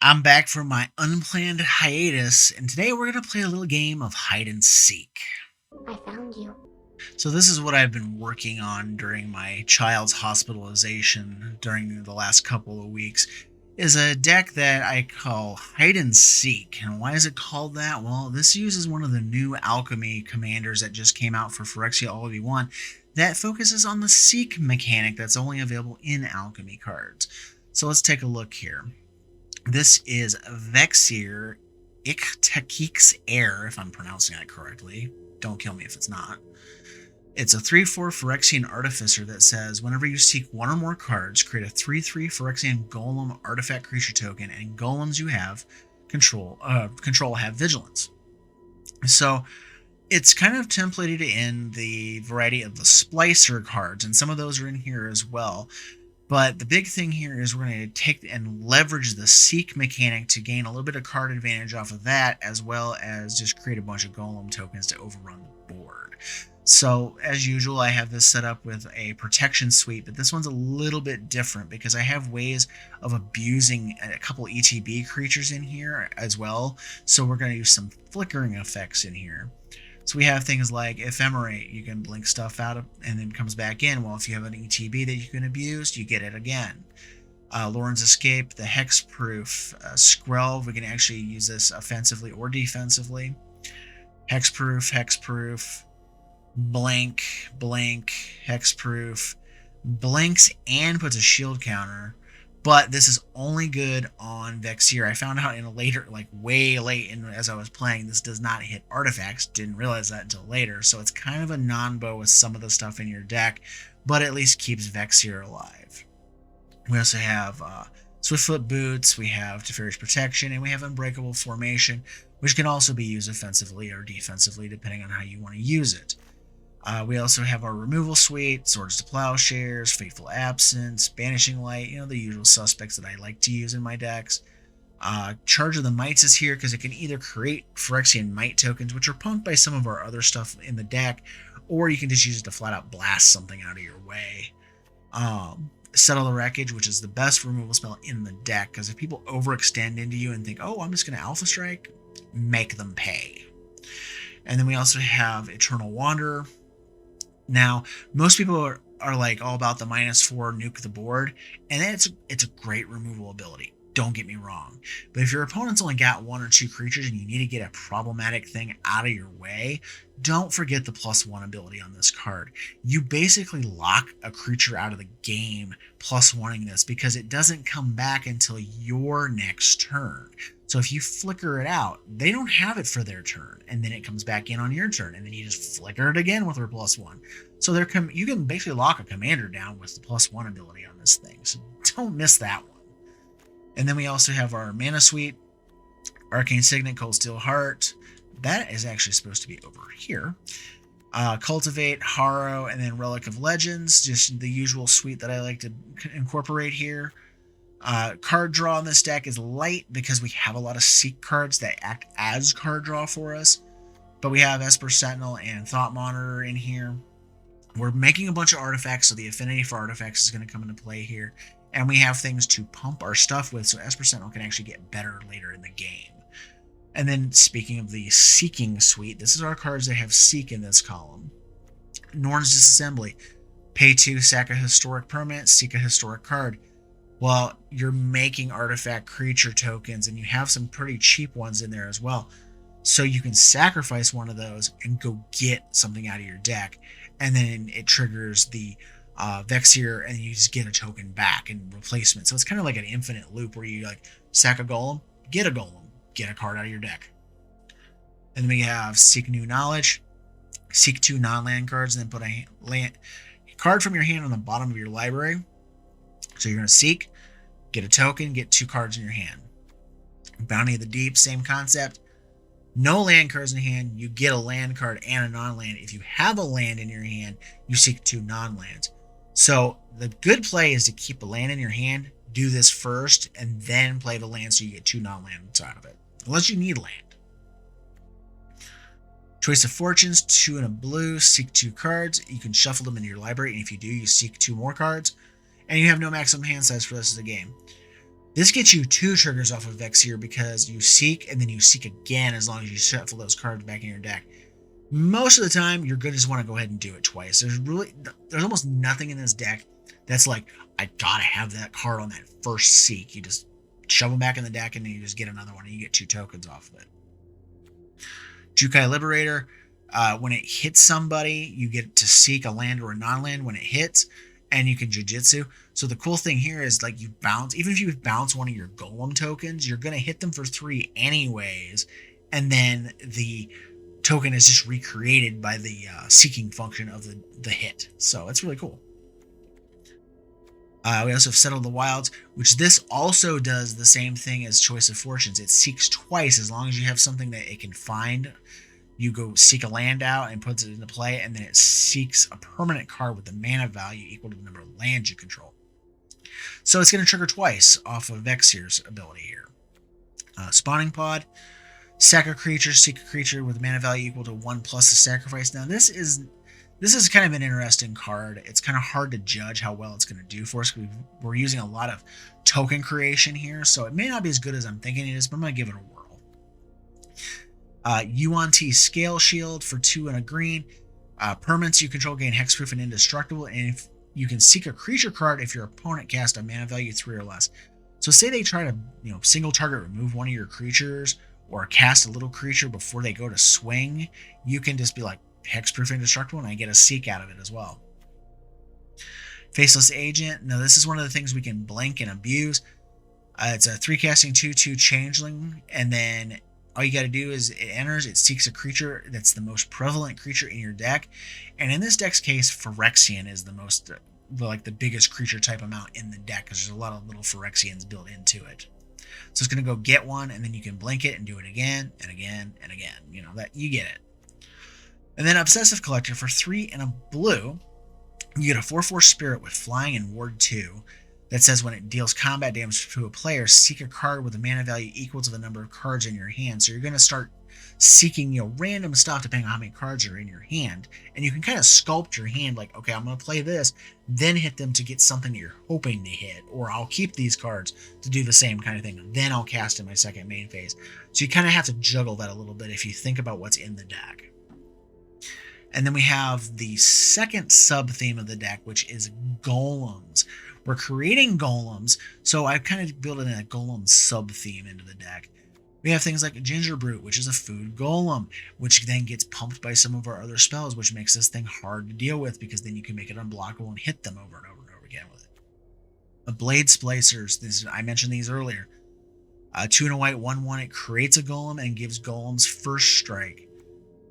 I'm back from my unplanned hiatus, and today we're going to play a little game of hide and seek. I found you. So this is what I've been working on during my child's hospitalization during the last couple of weeks, is a deck that I call hide and seek. And why is it called that? Well, this uses one of the new Alchemy commanders that just came out for Phyrexia All V1 that focuses on the seek mechanic that's only available in Alchemy cards. So let's take a look here. This is Vexyr, Ich-Tekik's Heir, if I'm pronouncing that correctly. Don't kill me if it's not. It's a 3/4 Phyrexian Artificer that says, whenever you seek one or more cards, create a 3/3 Phyrexian Golem artifact creature token, and golems you have control have vigilance. So it's kind of templated in the variety of the Splicer cards, and some of those are in here as well. But the big thing here is we're going to take and leverage the seek mechanic to gain a little bit of card advantage off of that, as well as just create a bunch of golem tokens to overrun the board. So as usual, I have this set up with a protection suite, but this one's a little bit different because I have ways of abusing a couple ETB creatures in here as well. So we're going to use some flickering effects in here. So we have things like Ephemerate, you can blink stuff out and then comes back in. Well, if you have an ETB that you can abuse, you get it again. Lauren's Escape, the Hexproof, Skrelv, we can actually use this offensively or defensively. Hexproof, Blink, Hexproof, blinks and puts a shield counter. But this is only good on Vexyr. I found out in a later, like way late as I was playing, this does not hit artifacts. Didn't realize that until later. So it's kind of a non-bow with some of the stuff in your deck, but at least keeps Vexyr alive. We also have Swiftfoot Boots, we have Teferi's Protection, and we have Unbreakable Formation, which can also be used offensively or defensively, depending on how you want to use it. We also have our removal suite, Swords to Plowshares, Fateful Absence, Banishing Light, the usual suspects that I like to use in my decks. Charge of the Mites is here because it can either create Phyrexian Might tokens, which are punked by some of our other stuff in the deck, or you can just use it to flat out blast something out of your way. Settle the Wreckage, which is the best removal spell in the deck, because if people overextend into you and think, oh, I'm just going to Alpha Strike, make them pay. And then we also have Eternal Wanderer. Now, most people are like all about the -4 nuke the board, and it's a great removal ability. Don't get me wrong. But if your opponent's only got 1 or 2 creatures and you need to get a problematic thing out of your way, don't forget the +1 ability on this card. You basically lock a creature out of the game +1ing this because it doesn't come back until your next turn. So if you flicker it out, they don't have it for their turn, and then it comes back in on your turn, and then you just flicker it again with her +1. So you can basically lock a commander down with the +1 ability on this thing. So don't miss that one. And then we also have our Mana Suite, Arcane Signet, Cold Steel Heart. That is actually supposed to be over here. Cultivate, Harrow, and then Relic of Legends, just the usual suite that I like to incorporate here. Card draw in this deck is light because we have a lot of Seek cards that act as card draw for us. But we have Esper Sentinel and Thought Monitor in here. We're making a bunch of artifacts, so the affinity for artifacts is going to come into play here. And we have things to pump our stuff with, so Esper Sentinel can actually get better later in the game. And then speaking of the Seeking suite, this is our cards that have Seek in this column. Norn's Disassembly. Pay 2, sack a historic permanent, seek a historic card. Well, you're making artifact creature tokens, and you have some pretty cheap ones in there as well. So you can sacrifice one of those and go get something out of your deck, and then it triggers the Vexyr, and you just get a token back in replacement. So it's kind of like an infinite loop where you like sack a golem, get a card out of your deck. And then we have Seek New Knowledge, seek 2 non-land cards, and then put a card from your hand on the bottom of your library. So you're going to seek, get a token, get 2 cards in your hand. Bounty of the Deep, same concept. No land cards in hand, you get a land card and a non-land. If you have a land in your hand, you seek 2 non-lands. So the good play is to keep a land in your hand, do this first, and then play the land so you get 2 non-lands out of it. Unless you need land. Choice of Fortunes, 2 and a blue, seek 2 cards. You can shuffle them into your library, and if you do, you seek 2 more cards. And you have no maximum hand size for the rest of the game. This gets you 2 triggers off of Vexyr because you seek and then you seek again as long as you shuffle those cards back in your deck. Most of the time, you're going to just want to go ahead and do it twice. There's almost nothing in this deck that's like, I gotta have that card on that first seek. You just shove them back in the deck and then you just get another one and you get 2 tokens off of it. Jukai Liberator, when it hits somebody, you get to seek a land or a non-land when it hits, and you can Jujitsu. So the cool thing here is, like, you bounce, even if you bounce one of your Golem tokens, you're going to hit them for 3 anyways, and then the token is just recreated by the seeking function of the hit. So it's really cool. We also have Settle the Wilds, which this also does the same thing as Choice of Fortunes. It seeks twice as long as you have something that it can find. You go seek a land out and puts it into play, and then it seeks a permanent card with the mana value equal to the number of lands you control. So it's going to trigger twice off of Vexyr's ability here. Spawning Pod, sack a creature, seek a creature with a mana value equal to 1 plus the sacrifice. Now this is kind of an interesting card. It's kind of hard to judge how well it's going to do for us. We're using a lot of token creation here, so it may not be as good as I'm thinking it is, but I'm going to give it a whirl. Yuan-Ti Scale Shield for 2 and a green. Permanents you control gain hexproof and indestructible, and if you can seek a creature card if your opponent casts a mana value 3 or less. So say they try to, single target remove one of your creatures or cast a little creature before they go to swing, you can just be like, hexproof indestructible, and I get a seek out of it as well. Faceless Agent. Now this is one of the things we can blink and abuse. It's a 3 casting 2/2 changeling, and then all you got to do is it enters, it seeks a creature that's the most prevalent creature in your deck, and in this deck's case, Phyrexian is the most, the biggest creature type amount in the deck because there's a lot of little Phyrexians built into it. So it's going to go get one, and then you can blink it and do it again and again and again. That you get it. And then Obsessive Collector for 3 and a blue. You get a 4/4 Spirit with Flying and Ward 2 that says when it deals combat damage to a player, seek a card with a mana value equal to the number of cards in your hand. So you're going to start seeking random stuff depending on how many cards are in your hand. And you can kind of sculpt your hand like, okay, I'm going to play this, then hit them to get something that you're hoping to hit. Or I'll keep these cards to do the same kind of thing. Then I'll cast in my second main phase. So you kind of have to juggle that a little bit if you think about what's in the deck. And then we have the second sub-theme of the deck, which is golems. We're creating golems, so I've kind of built in a golem sub-theme into the deck. We have things like Ginger Brute, which is a food golem, which then gets pumped by some of our other spells, which makes this thing hard to deal with because then you can make it unblockable and hit them over and over and over again with it. The Blade Splicers, I mentioned these earlier. 2 and a white, 1/1, it creates a golem and gives golems first strike.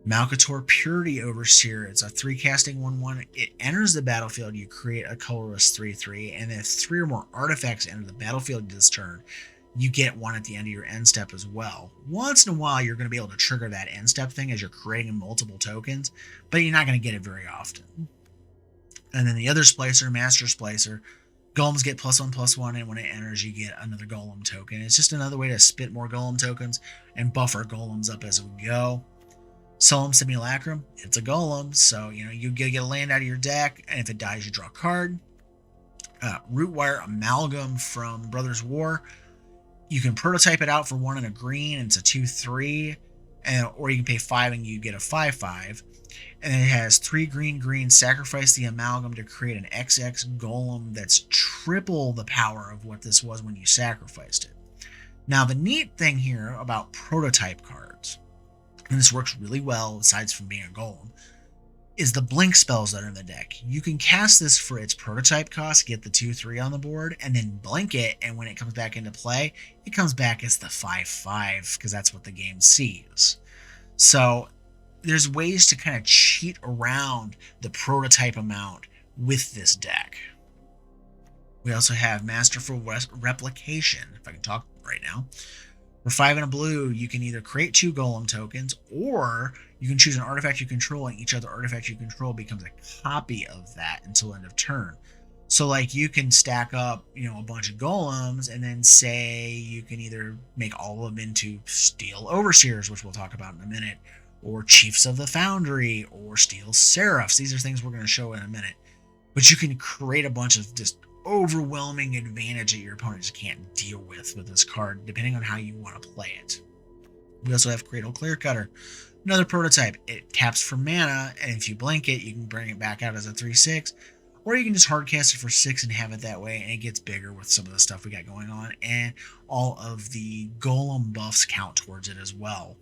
Malcator Purity Overseer, it's a 3 casting 1/1. It enters the battlefield, you create a colorless 3/3, and if 3 or more artifacts enter the battlefield this turn, you get one at the end of your end step as well. Once in a while, you're going to be able to trigger that end step thing as you're creating multiple tokens, but you're not going to get it very often. And then the other Splicer, Master Splicer, golems get +1/+1, and when it enters, you get another golem token. It's just another way to spit more golem tokens and buffer golems up as we go. Solemn Simulacrum, it's a golem, so you get a land out of your deck, and if it dies, you draw a card. Rootwire Amalgam from Brothers War, you can prototype it out for 1 and a green, and it's a 2/3, or you can pay 5 and you get a 5/5. And it has 3 green, sacrifice the Amalgam to create an XX golem that's triple the power of what this was when you sacrificed it. Now, the neat thing here about prototype cards, and this works really well aside from being a golem, is the blink spells that are in the deck. You can cast this for its prototype cost, get the 2/3 on the board, and then blink it, and when it comes back into play, it comes back as the 5/5, because that's what the game sees. So there's ways to kind of cheat around the prototype amount with this deck. We also have Masterful Replication, if I can talk right now. For 5 and a blue, you can either create 2 golem tokens, or you can choose an artifact you control, and each other artifact you control becomes a copy of that until end of turn. So like you can stack up, a bunch of golems, and then say you can either make all of them into Steel Overseers, which we'll talk about in a minute, or Chiefs of the Foundry, or Steel Seraphs. These are things we're going to show in a minute. But you can create a bunch of just overwhelming advantage that your opponent just can't deal with this card, depending on how you want to play it. We also have Cradle Clear Cutter, another prototype. It taps for mana, and if you blink it, you can bring it back out as a 3/6, or you can just hardcast it for 6 and have it that way, and it gets bigger with some of the stuff we got going on, and all of the Golem buffs count towards it as well.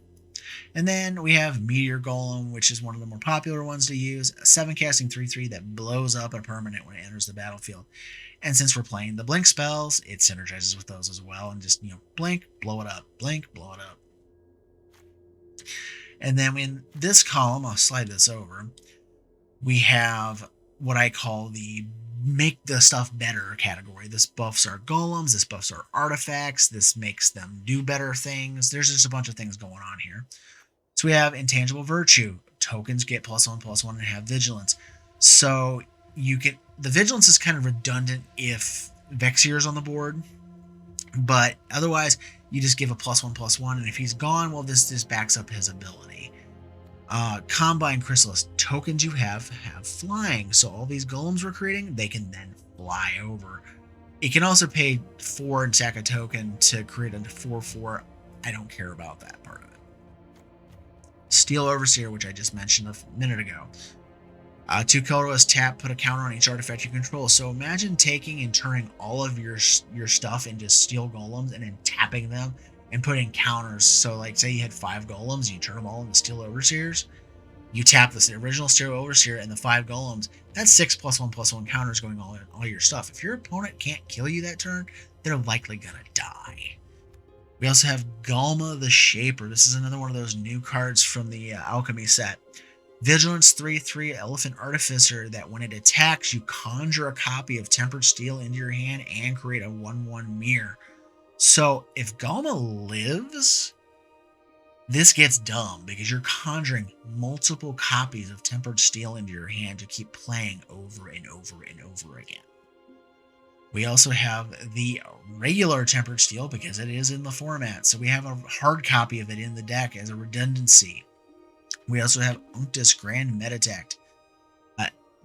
And then we have Meteor Golem, which is one of the more popular ones to use. A 7-casting 3/3 that blows up a permanent when it enters the battlefield. And since we're playing the blink spells, it synergizes with those as well, and just, blink, blow it up, blink, blow it up. And then in this column, I'll slide this over, we have what I call the make the stuff better category. This buffs our golems, this buffs our artifacts, this makes them do better things. There's just a bunch of things going on here. So we have Intangible Virtue. Tokens get +1/+1 and have Vigilance. So the Vigilance is kind of redundant if Vexyr is on the board, but otherwise you just give a +1/+1, and if he's gone, well, this backs up his ability. Combine Chrysalis. Tokens you have flying, so all these golems we're creating, they can then fly over. It can also pay 4 and sack a token to create a 4/4. I don't care about that part of it. Steel Overseer, which I just mentioned a minute ago. 2 colorless, tap, put a counter on each artifact you control. So imagine taking and turning all of your stuff into steel golems and then tapping them and putting counters. So like say you had 5 golems, you turn them all into steel overseers. You tap the original steel overseer and the 5 golems. That's 6 +1/+1 counters going on all your stuff. If your opponent can't kill you that turn, they're likely gonna die. We also have Galma the Shaper. This is another one of those new cards from the Alchemy set. Vigilance 3/3 Elephant Artificer that when it attacks, you conjure a copy of Tempered Steel into your hand and create a 1/1 mirror. So if Galma lives, this gets dumb because you're conjuring multiple copies of Tempered Steel into your hand to keep playing over and over and over again. We also have the regular Tempered Steel because it is in the format. So we have a hard copy of it in the deck as a redundancy. We also have Unctus Grand Meditact.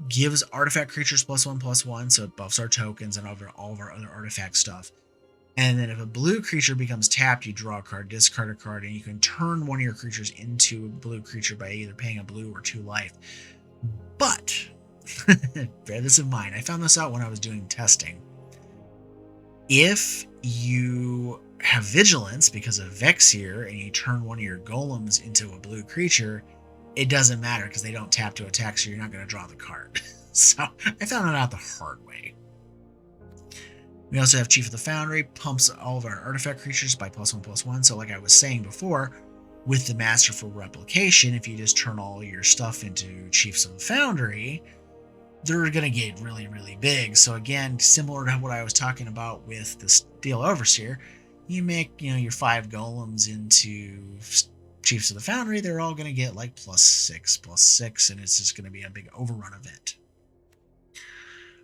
Gives artifact creatures +1/+1, so it buffs our tokens and all of our other artifact stuff. And then if a blue creature becomes tapped, you draw a card, discard a card, and you can turn one of your creatures into a blue creature by either paying a blue or 2 life. But, bear this in mind, I found this out when I was doing testing. If you have Vigilance because of Vexyr and you turn one of your golems into a blue creature, it doesn't matter because they don't tap to attack, so you're not going to draw the card. So I found it out the hard way. We also have Chief of the Foundry, pumps all of our artifact creatures by +1/+1. So like I was saying before, with the Masterful Replication, if you just turn all your stuff into Chiefs of the Foundry, they're going to get really, really big. So again, similar to what I was talking about with the Steel Overseer, you make your 5 golems into Chiefs of the Foundry, they're all going to get like +6/+6, and it's just going to be a big overrun event.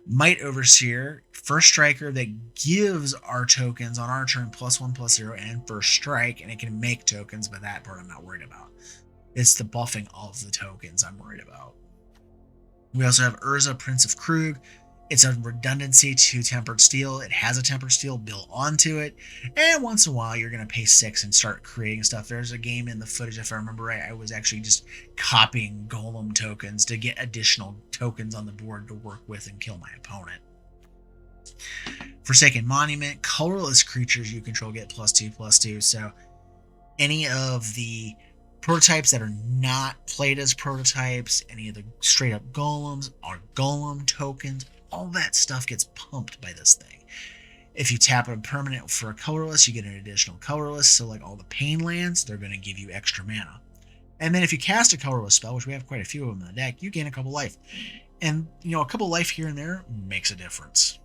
Might Overseer, first striker that gives our tokens on our turn +1/+0 and first strike, and it can make tokens, but that part I'm not worried about. It's the buffing of the tokens I'm worried about. We also have Urza, Prince of Krug. It's a redundancy to Tempered Steel. It has a Tempered Steel built onto it. And once in a while, you're going to pay 6 and start creating stuff. There's a game in the footage, if I remember right, I was actually just copying Golem tokens to get additional tokens on the board to work with and kill my opponent. Forsaken Monument. Colorless creatures you control get +2/+2. So any of the prototypes that are not played as prototypes, any of the straight up golems, are golem tokens, all that stuff gets pumped by this thing. If you tap a permanent for a colorless, you get an additional colorless. So like all the pain lands, they're going to give you extra mana. And then if you cast a colorless spell, which we have quite a few of them in the deck, you gain a couple life. And a couple life here and there makes a difference.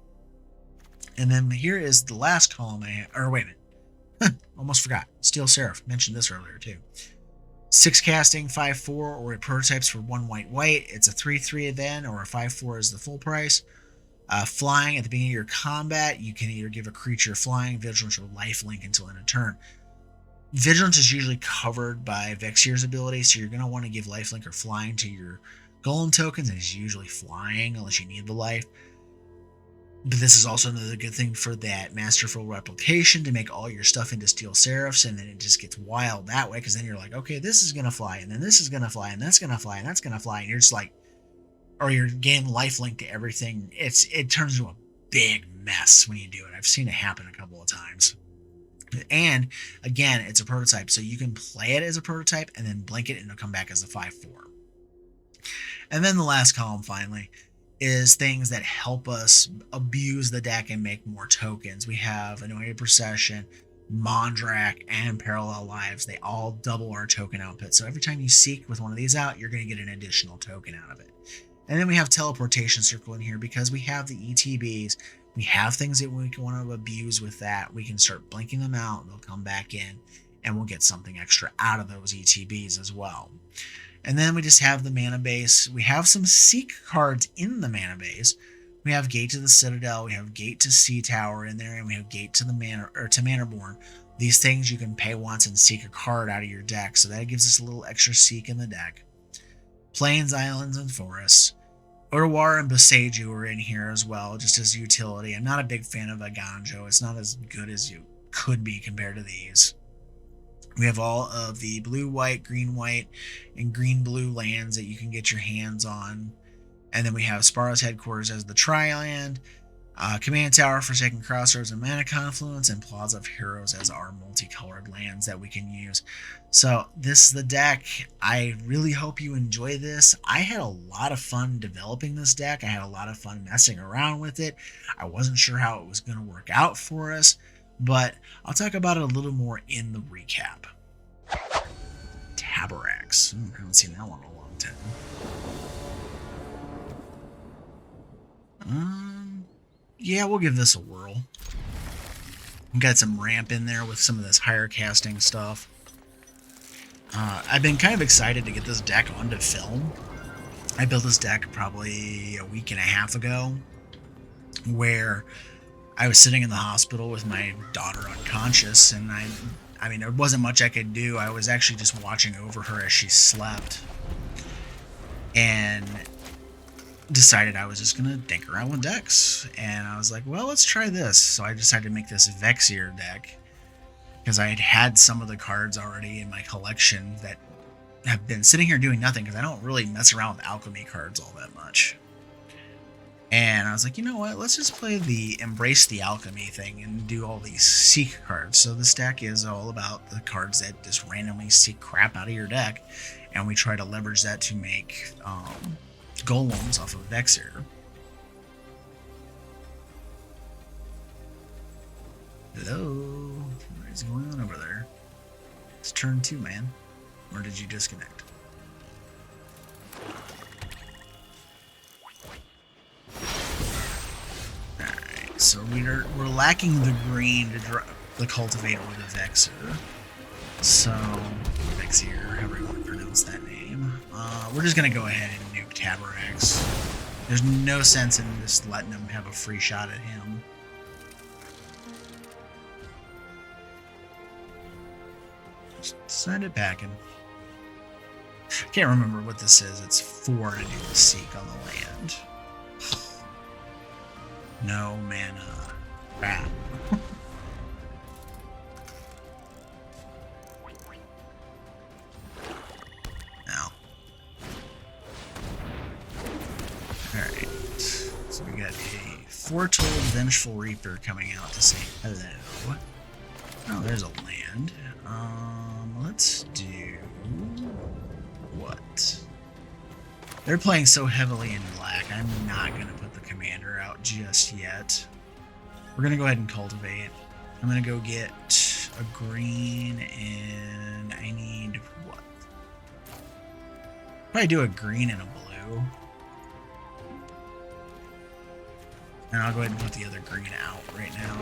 And then here is the last column wait a minute. Almost forgot. Steel Seraph. Mentioned this earlier too. 6 casting, 5/4, or it prototypes for 1 white. It's a 3/3 then, or a 5/4 is the full price. Flying, at the beginning of your combat, you can either give a creature flying, vigilance, or lifelink until end of turn. Vigilance is usually covered by Vexyr's ability, so you're going to want to give lifelink or flying to your golem tokens, and it's usually flying unless you need the life. But this is also another good thing for that masterful replication to make all your stuff into steel seraphs, and then it just gets wild that way, because then you're like, okay, this is gonna fly, and then this is gonna fly, and that's gonna fly, and that's gonna fly, and you're just like, or you're getting lifelink to everything. It turns into a big mess when you do it. I've seen it happen a couple of times. And again, it's a prototype, so you can play it as a prototype and then blink it and it'll come back as a 5/4. And then the last column finally is things that help us abuse the deck and make more tokens. We have Anointed Procession, Mondrak, and Parallel Lives. They all double our token output. So every time you seek with one of these out, you're going to get an additional token out of it. And then we have Teleportation Circle in here because we have the ETBs. We have things that we want to abuse with that. We can start blinking them out, and they'll come back in, and we'll get something extra out of those ETBs as well. And then we just have the mana base. We have some Seek cards in the mana base. We have Gate to the Citadel, we have Gate to Sea Tower in there, and we have Gate to the Manorborn. These things you can pay once and seek a card out of your deck, so that gives us a little extra seek in the deck. Plains, Islands, and Forests. Otawara and Boseiju are in here as well, just as utility. I'm not a big fan of Aganjo. It's not as good as you could be compared to these. We have all of the blue-white, green-white, and green-blue lands that you can get your hands on. And then we have Sparrow's Headquarters as the Tri-Land, Command Tower, Forsaken Crossroads, and Mana Confluence, and Plaza of Heroes as our multicolored lands that we can use. So this is the deck. I really hope you enjoy this. I had a lot of fun developing this deck. I had a lot of fun messing around with it. I wasn't sure how it was going to work out for us, but I'll talk about it a little more in the recap. Taborax. I haven't seen that one in a long time. Yeah, we'll give this a whirl. We've got some ramp in there with some of this higher casting stuff. I've been kind of excited to get this deck onto film. I built this deck probably a week and a half ago, where I was sitting in the hospital with my daughter unconscious, and I mean, there wasn't much I could do. I was actually just watching over her as she slept, and decided I was just going to dink around with decks. And I was like, well, let's try this. So I decided to make this Vexyr deck, because I had some of the cards already in my collection that have been sitting here doing nothing, because I don't really mess around with Alchemy cards all that much. And I was like, you know what, let's just play the Embrace the Alchemy thing and do all these Seek cards. So this deck is all about the cards that just randomly seek crap out of your deck, and we try to leverage that to make golems off of Vexyr. Hello? What is going on over there? It's turn 2, man. Or did you disconnect? Alright, so we're lacking the green to draw the Cultivate or the Vexyr. So, Vexyr, however you want to pronounce that name. We're just going to go ahead and nuke Taborax. There's no sense in just letting him have a free shot at him. Just send it back and... I can't remember what this is. It's 4 to do the Seek on the land. No mana. Crap. Now. Alright. So we got a Foretold Vengeful Reaper coming out to say hello. Oh, there's a land. Let's do... what? They're playing so heavily in black, I'm not going to put the commander out just yet. We're going to go ahead and cultivate. I'm going to go get a green, and I need what? Probably do a green and a blue. And I'll go ahead and put the other green out right now.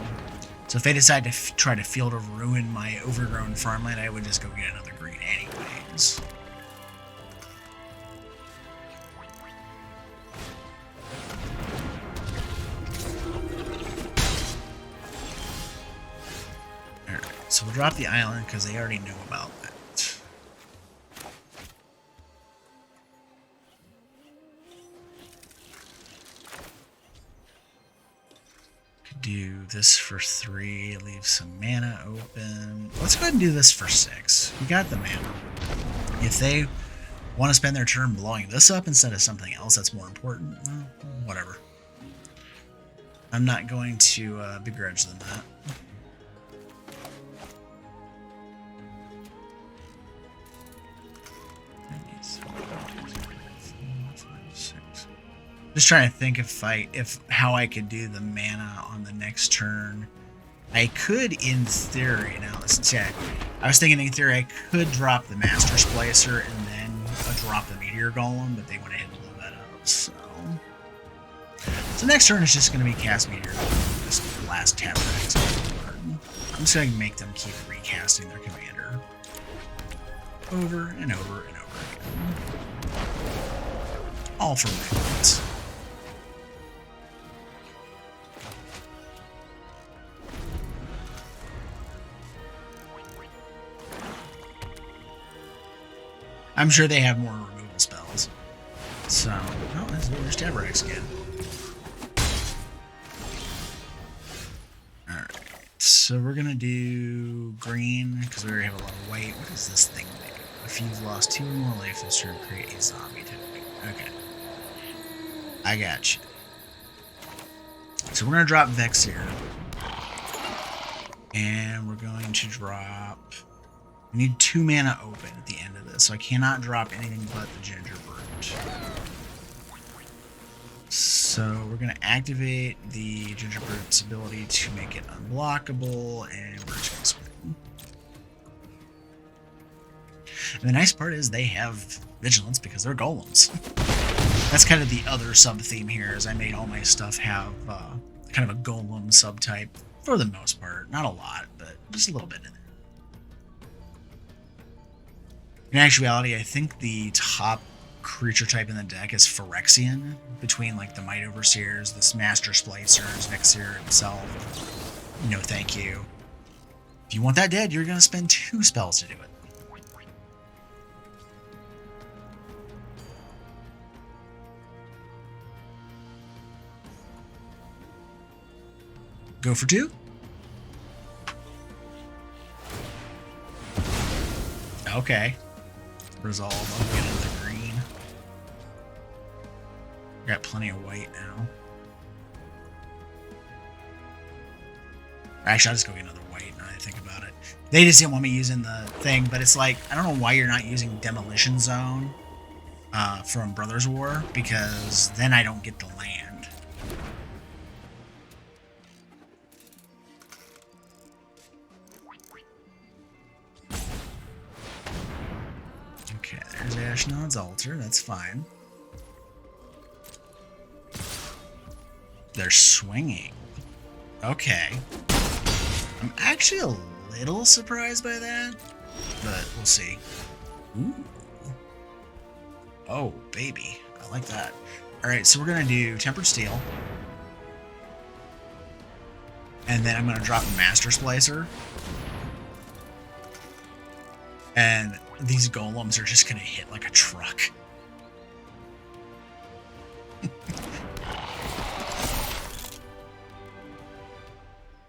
So if they decide to try to Field of Ruin my overgrown farmland, I would just go get another green anyways. Alright, so we'll drop the island because they already know about that. do this for 3, leave some mana open. Let's go ahead and do this for 6. We got the mana. If they want to spend their turn blowing this up instead of something else that's more important, well, whatever. I'm not going to begrudge them that. Just trying to think if how I could do the mana on the next turn. I could, in theory, now let's check. I was thinking in theory I could drop the Master Splicer and then drop the Meteor Golem, but they went ahead and blew that up. So next turn is just going to be cast Meteor Golem. This last Taborax. I'm just going to make them keep recasting their commander over and over and over again. All for moments. I'm sure they have more removal spells. So, oh, there's Taborax again. Alright, so we're gonna do green, because we already have a lot of white. What does this thing do? If you've lost 2 or more life this turn, create a zombie token. Okay. I got you. So we're gonna drop Vexyr. And we're going to drop... I need 2 mana open at the end of this, so I cannot drop anything but the Gingerbrute. So we're going to activate the Gingerbrute's ability to make it unblockable, and we're just going to spin. And the nice part is they have Vigilance because they're golems. That's kind of the other sub-theme here, is I made all my stuff have kind of a golem subtype for the most part. Not a lot, but just a little bit in there. In actuality, I think the top creature type in the deck is Phyrexian, between like the Might Overseers, the Master Splicers, Vexyr itself. No thank you. If you want that dead, you're going to spend 2 spells to do it. Go for 2? Okay. Resolve. I'll get into the green. Got plenty of white now. Actually, I'll just go get another white now that I think about it. They just didn't want me using the thing, but it's like, I don't know why you're not using Demolition Zone from Brothers War, because then I don't get the land. Okay, there's Ashnod's Altar, that's fine. They're swinging. Okay. I'm actually a little surprised by that, but we'll see. Ooh. Oh, baby. I like that. Alright, so we're going to do Tempered Steel. And then I'm going to drop Master Splicer. And these golems are just going to hit like a truck.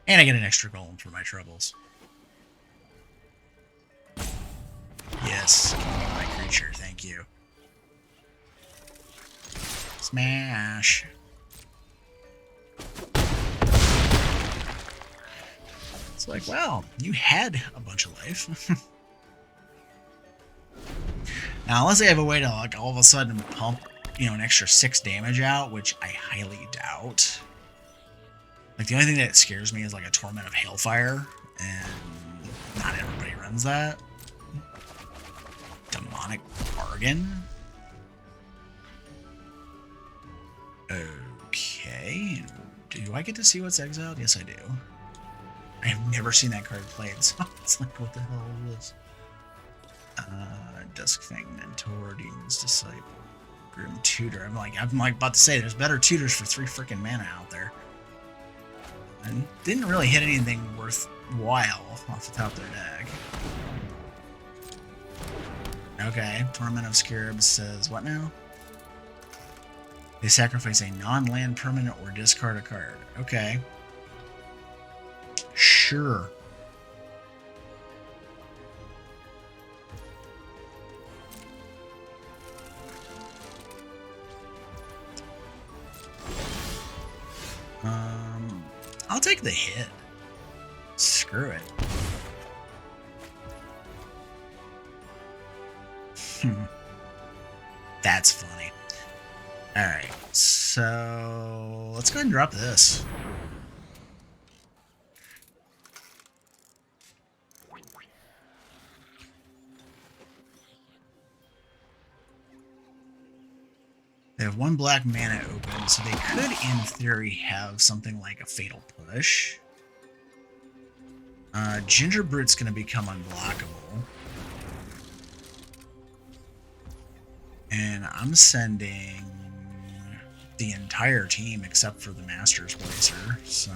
And I get an extra golem for my troubles. Yes, my creature, thank you. Smash. It's like, wow, you had a bunch of life. Now, unless they have a way to, like, all of a sudden pump, you know, an extra 6 damage out, which I highly doubt. Like, the only thing that scares me is, like, a Torment of Hailfire, and not everybody runs that. Demonic Bargain? Okay. Do I get to see what's exiled? Yes, I do. I have never seen that card played, so it's like, what the hell is this? Dusk Fang Mentor, Demon's Disciple, Grim Tutor. I'm like about to say, there's better tutors for 3 freaking mana out there. And didn't really hit anything worthwhile off the top of their deck. Okay, Torment of Scarabs says what now? They sacrifice a non-land permanent or discard a card. Okay. sure. I'll take the hit. Screw it. That's funny. Alright, so let's go ahead and drop this. They have 1 black mana open, so they could, in theory, have something like a Fatal Push. Ginger Brute's going to become unblockable. And I'm sending the entire team except for the Master's Placer, so...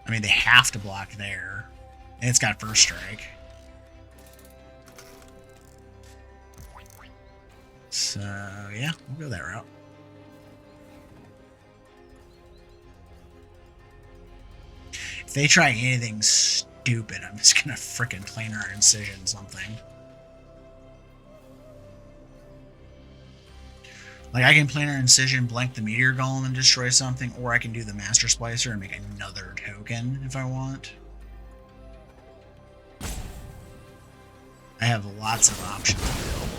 I mean, they have to block there. And it's got First Strike. So, yeah, we'll go that route. If they try anything stupid, I'm just gonna frickin' planar incision something. Like, I can planar incision, blank the Meteor Golem and destroy something, or I can do the Master Splicer and make another token if I want. I have lots of options available.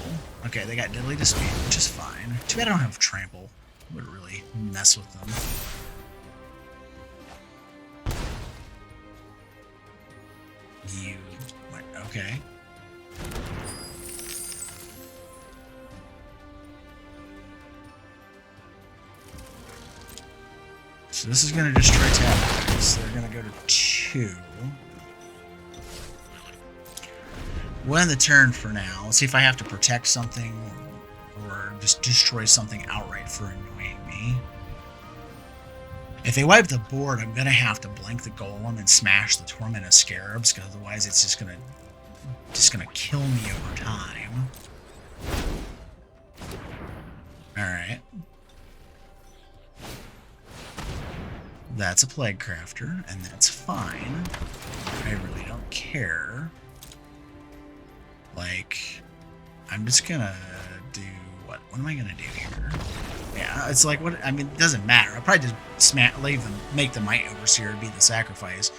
Okay, they got Deadly Dispute, which is fine. Too bad I don't have Trample. It would really mess with them. You... What? Okay. So this is going to destroy Taborax. They're going to go to 2. We'll end the turn for now. Let's see if I have to protect something or just destroy something outright for annoying me. If they wipe the board, I'm going to have to blank the Golem and smash the Torment of Scarabs, because otherwise it's just gonna kill me over time. Alright. That's a Plague Crafter, and that's fine. I really don't care. Like, I'm just gonna do what? What am I gonna do here? Yeah, it's like, what? I mean, it doesn't matter. I'll probably just make the Might Overseer be the sacrifice.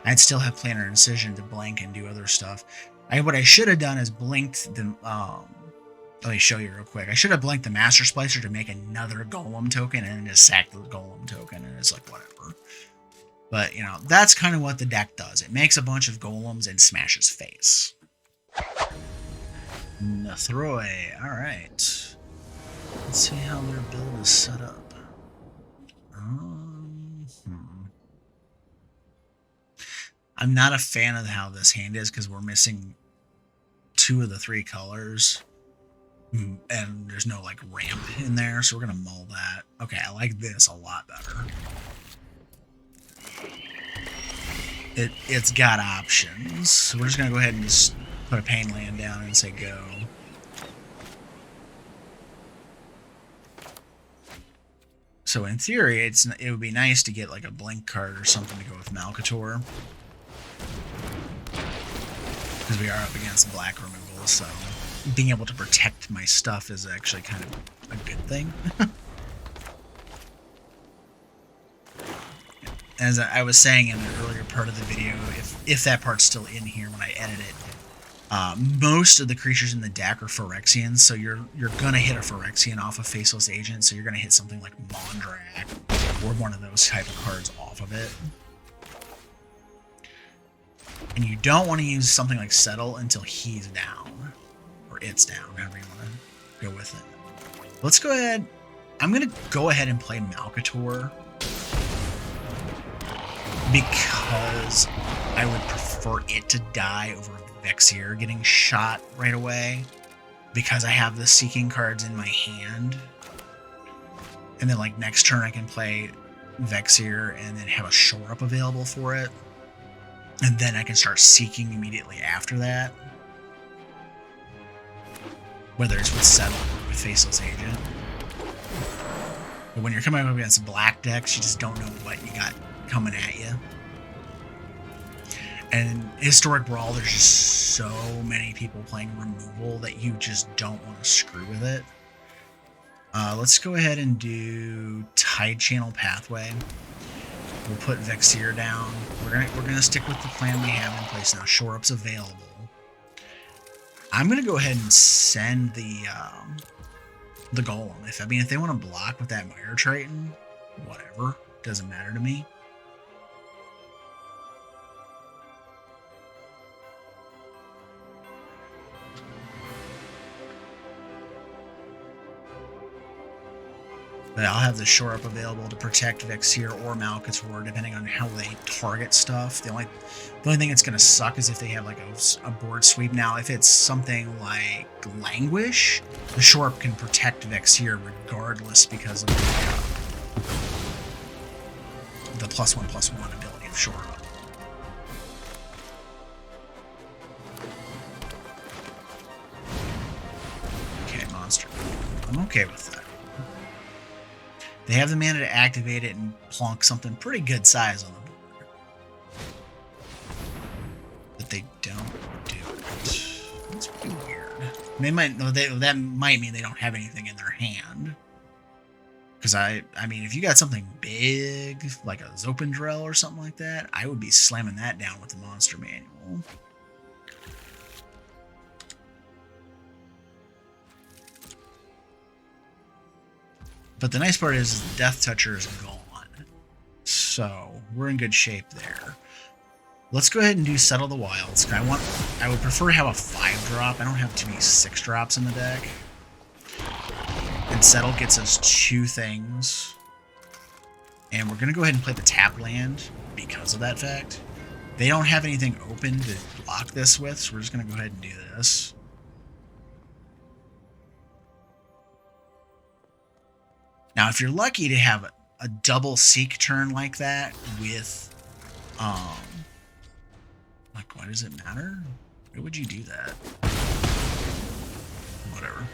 I'd still have Planar Incision to blank and do other stuff. What I should have done is blinked the. Let me show you real quick. I should have blinked the Master Splicer to make another Golem token and then just sack the Golem token, and it's like, whatever. But, you know, that's kind of what the deck does. It makes a bunch of Golems and smashes face. Nethroi, alright. Let's see how their build is set up. I'm not a fan of how this hand is because we're missing 2 of the 3 colors. And there's no, like, ramp in there, so we're going to mull that. Okay, I like this a lot better. It's got options. So we're just going to go ahead and just put a Pain Land down and say go. So in theory, it would be nice to get like a blink card or something to go with Malcator. Because we are up against black removal, so being able to protect my stuff is actually kind of a good thing. As I was saying in an earlier part of the video, if that part's still in here when I edit it, most of the creatures in the deck are Phyrexians, so you're gonna hit a Phyrexian off a Faceless Agent, so you're gonna hit something like Mondrak or one of those type of cards off of it. And you don't want to use something like Settle until he's down, or it's down, however you want to go with it. Let's go ahead. I'm gonna go ahead and play Malcator because I would prefer it to die over Vexyr getting shot right away, because I have the Seeking cards in my hand, and then like next turn I can play Vexyr and then have a shore up available for it, and then I can start Seeking immediately after that, whether it's with Settle or with Faceless Agent. But when you're coming up against black decks, you just don't know what you got coming at you. And Historic Brawl, there's just so many people playing removal that you just don't want to screw with it. Let's go ahead and do Tide Channel Pathway. We'll put Vexyr down. We're gonna stick with the plan we have in place now. Shore Up's available. I'm gonna go ahead and send the Golem. If they want to block with that Mire Triton, whatever, doesn't matter to me. But I'll have the Shore Up available to protect Vexyr or Malekith's Roar, depending on how they target stuff. The only thing that's going to suck is if they have like a board sweep. Now, if it's something like Languish, the Shore Up can protect Vexyr regardless because of the +1/+1 ability of Shore Up. Okay, monster. I'm okay with that. They have the mana to activate it and plonk something pretty good size on the board. But they don't do it. That's pretty weird. They might. That might mean they don't have anything in their hand. Because I mean, if you got something big like a Zopendrel or something like that, I would be slamming that down with the monster manual. But the nice part is Death Toucher is gone. So we're in good shape there. Let's go ahead and do Settle the Wilds. I would prefer to have a 5-drop. I don't have too many 6-drops in the deck. And Settle gets us 2 things. And we're going to go ahead and play the tap land because of that fact. They don't have anything open to block this with, so we're just going to go ahead and do this. Now, if you're lucky to have a double Seek turn like that with, like, why does it matter? Why would you do that? Whatever.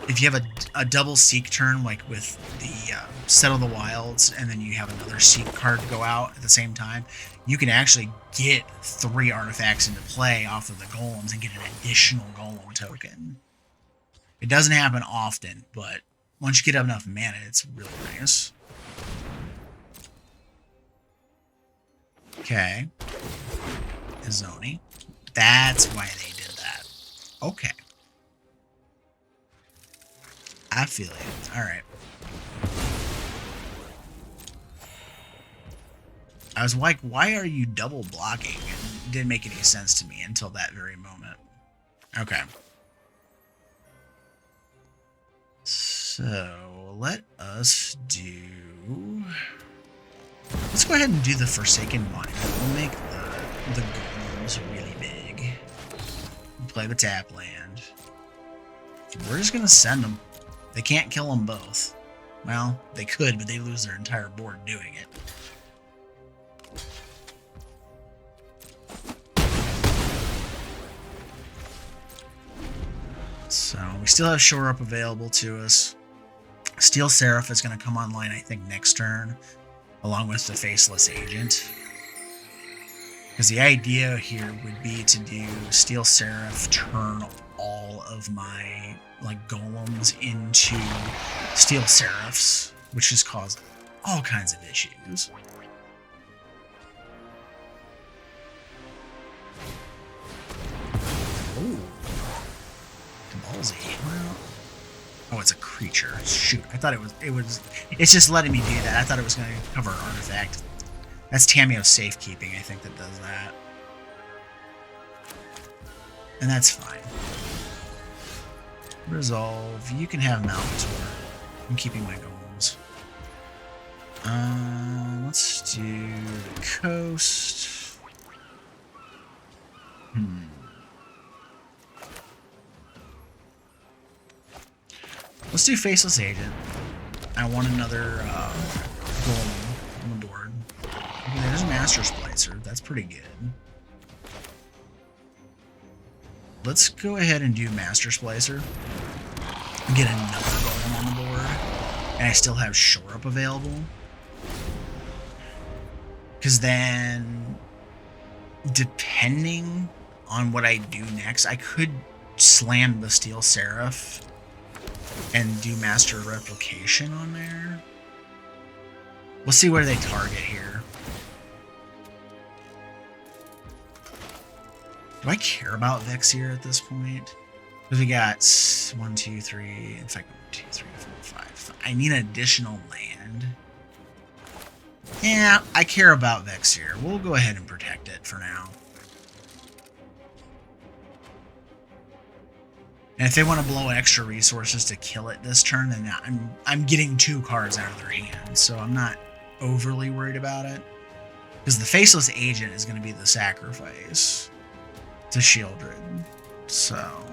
If you have a double Seek turn, like with the Settle the Wilds, and then you have another Seek card go out at the same time, you can actually get 3 artifacts into play off of the Golems and get an additional Golem token. It doesn't happen often, but once you get enough mana, it's really nice. Okay. Izoni. That's why they did that. Okay. I feel it. Alright. I was like, why are you double blocking? It didn't make any sense to me until that very moment. Okay. So, let us do... Let's go ahead and do the Forsaken Monument. We'll make the golems really big. We'll play the tap land. We're just going to send them. They can't kill them both. Well, they could, but they lose their entire board doing it. So, we still have Shore Up available to us. Steel Seraph is going to come online, I think, next turn, along with the Faceless Agent. Because the idea here would be to do Steel Seraph, turn all of my golems into Steel Seraphs, which has caused all kinds of issues. Ooh. Ballsy. Well, oh, it's a creature. Shoot, I thought it's just letting me do that. I thought it was going to cover an artifact. That's Tamio's Safekeeping, I think, that does that. And that's fine. Resolve. You can have Malekith's Roar. I'm keeping my golems. Let's do the coast. Let's do Faceless Agent. I want another golem on the board. Okay, there's Master Splicer. That's pretty good. Let's go ahead and do Master Splicer. get another golem on the board, and I still have shore up available. Because then, depending on what I do next, I could slam the Steel Seraph and do Master Replication on there. We'll see where they target here. Do I care about Vexyr at this point? Because we got 1, 2, 3, in fact, 1, 2, 3, 4, 5. I need an additional land. Yeah, I care about Vexyr. We'll go ahead and protect it for now. And if they want to blow extra resources to kill it this turn, then I'm getting 2 cards out of their hand, so I'm not overly worried about it. Because the Faceless Agent is going to be the sacrifice to Shieldred. So...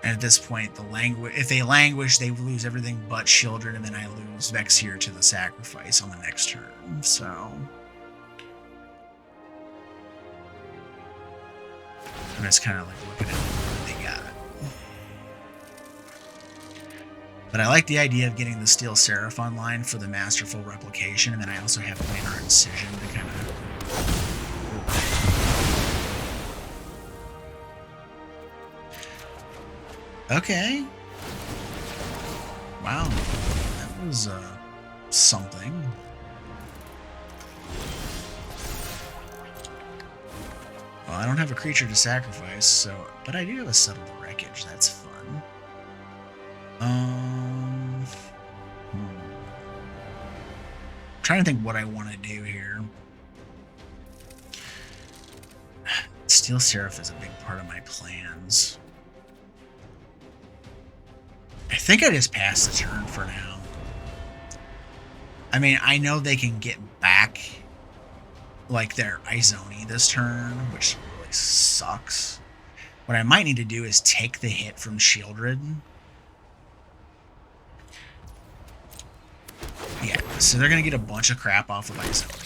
and at this point, if they languish, they lose everything but Shieldred, and then I lose Vexyr to the sacrifice on the next turn. So I'm just kind of like looking at what they got. But I like the idea of getting the Steel Seraph online for the Masterful Replication, and then I also have Planar Incision to kind of... okay. Wow. That was, something. Well, I don't have a creature to sacrifice, so... but I do have a Settled Wreckage. That's fun. I'm trying to think what I want to do here. Steel Seraph is a big part of my plans. I think I just pass the turn for now. I mean, I know they can get back, like, their Izoni this turn, which really sucks. What I might need to do is take the hit from Shieldred. Yeah, so they're going to get a bunch of crap off of Izoni.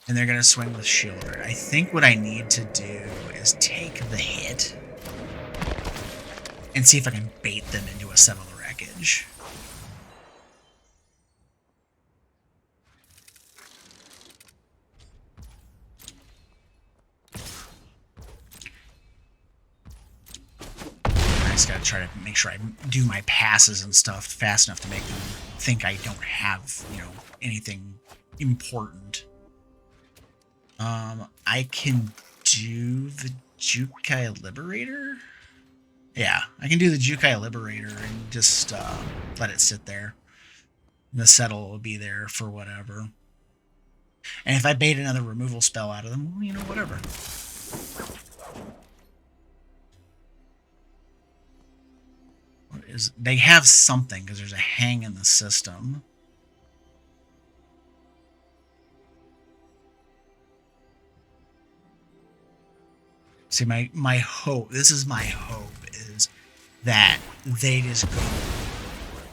And they're going to swing with Shieldred. I think what I need to do is take the hit and see if I can bait them into a Settled Wreckage. I just gotta try to make sure I do my passes and stuff fast enough to make them think I don't have, you know, anything important. I can do the Jukai Liberator? Yeah, I can do the Jukai Liberator and just let it sit there. The Settle will be there for whatever. And if I bait another removal spell out of them, well, you know, whatever. What is... they have something, because there's a hang in the system. See, my hope, this is my hope, is that they just go,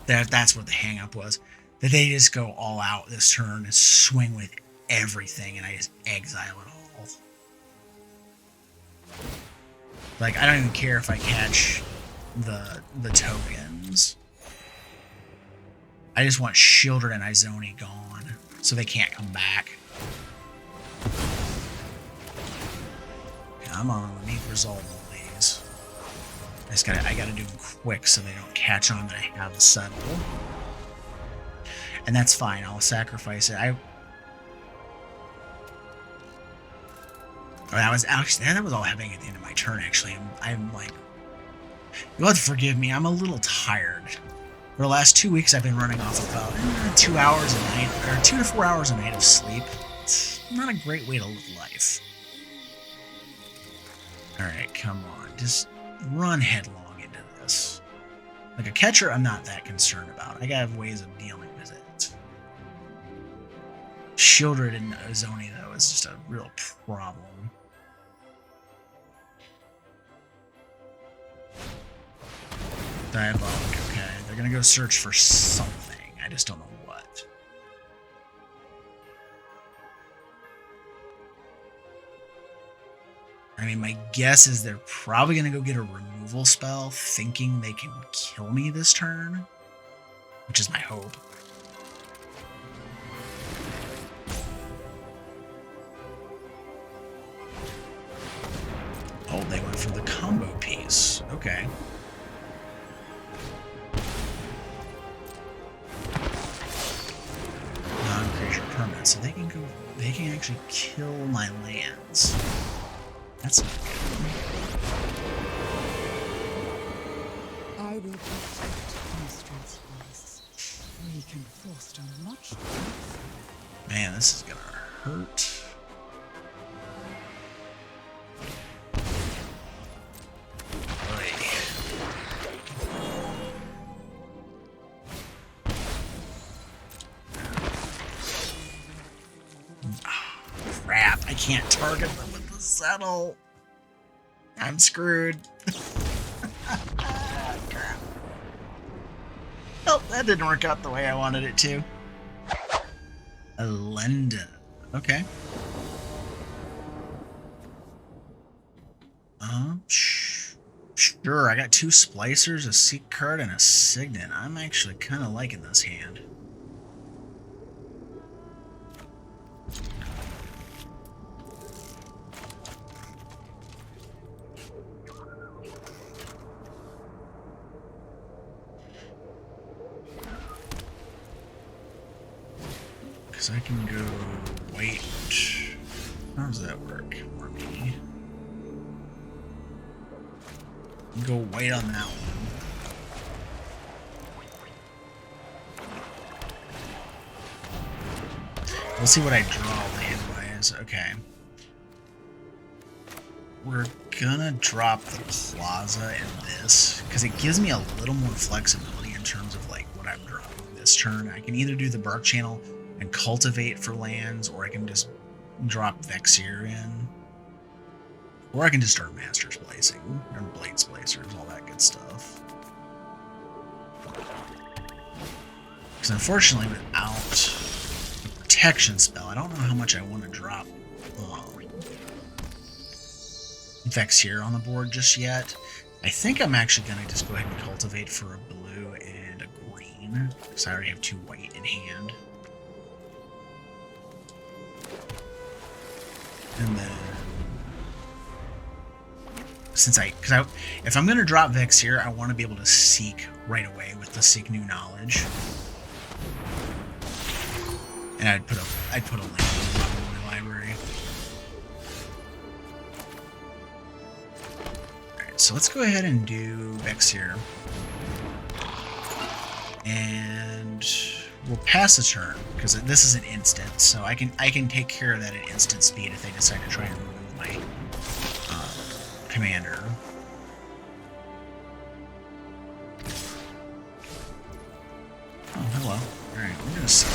that's what the hang-up was, that they just go all out this turn and swing with everything, and I just exile it all. Like, I don't even care if I catch the tokens. I just want Shieldred and Izoni gone, so they can't come back. Come on, let me resolve all these. I gotta do them quick so they don't catch on that I have a Settle. And that's fine, I'll sacrifice it. That was all happening at the end of my turn, actually. I'm like, you'll have to forgive me, I'm a little tired. For the last 2 weeks, I've been running off about 2 hours a night, or 2 to 4 hours a night of sleep. It's not a great way to live life. Alright, come on. Just run headlong into this. Like a catcher, I'm not that concerned about. I have ways of dealing with it. Shieldred and Izoni, though, is just a real problem. Diabolic, okay. They're gonna go search for something. I just don't know what. I mean, my guess is they're probably going to go get a removal spell, thinking they can kill me this turn, which is my hope. Oh, they went for the combo piece. Okay. Non-creature permanent, so they can go. They can actually kill my lands. That's not good. I will protect Constant's voice. We can foster much. Man, this is gonna hurt. Crap, I can't target them with the settle. I'm screwed. Crap. Oh, that didn't work out the way I wanted it to. Elenda. Okay. Sure, I got 2 splicers, a seek card, and a signet. I'm actually kind of liking this hand. Because I can go wait. How does that work for me? Go wait on that one. We'll see what I draw land-wise. Okay. We're gonna drop the plaza in this, because it gives me a little more flexibility in terms of like what I'm drawing this turn. I can either do the bark channel and cultivate for lands, or I can just drop Vexyr in. Or I can just start Master Splicing, or Blade Splicers, all that good stuff. Because unfortunately, without the protection spell, I don't know how much I want to drop Vexyr on the board just yet. I think I'm actually going to just go ahead and cultivate for a blue and a green, because I already have 2 white in hand. And then, if I'm going to drop Vexyr, I want to be able to seek right away with the Seek New Knowledge. And I'd put a land in my library. Alright, so let's go ahead and do Vexyr. And we'll pass the turn, because this is an instant, so I can take care of that at instant speed if they decide to try and remove my commander. Oh, hello. Alright, we're gonna see.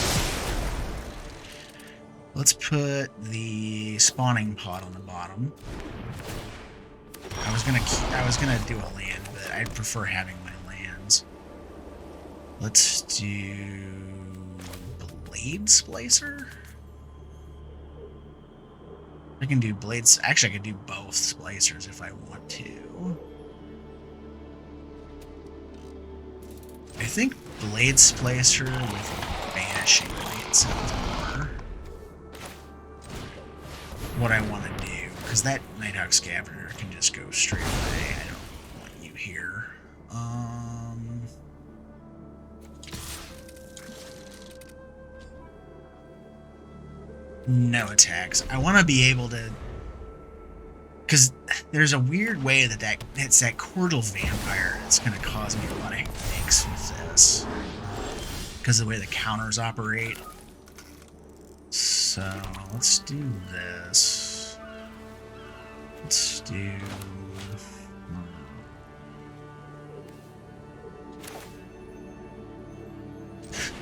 Let's put the spawning pod on the bottom. I was gonna do a land, but I'd prefer having my lands. Let's do Blade Splicer. I can do blades. Actually, I could do both splicers if I want to. I think Blade Splicer with Banishing Blade sounds more what I want to do, because that Nighthawk Scavenger can just go straight away. I don't want you here. No attacks. I want to be able to, because there's a weird way that it's that Cordial Vampire that's going to cause me a lot of headaches with this, because of the way the counters operate. So let's do this. Let's do.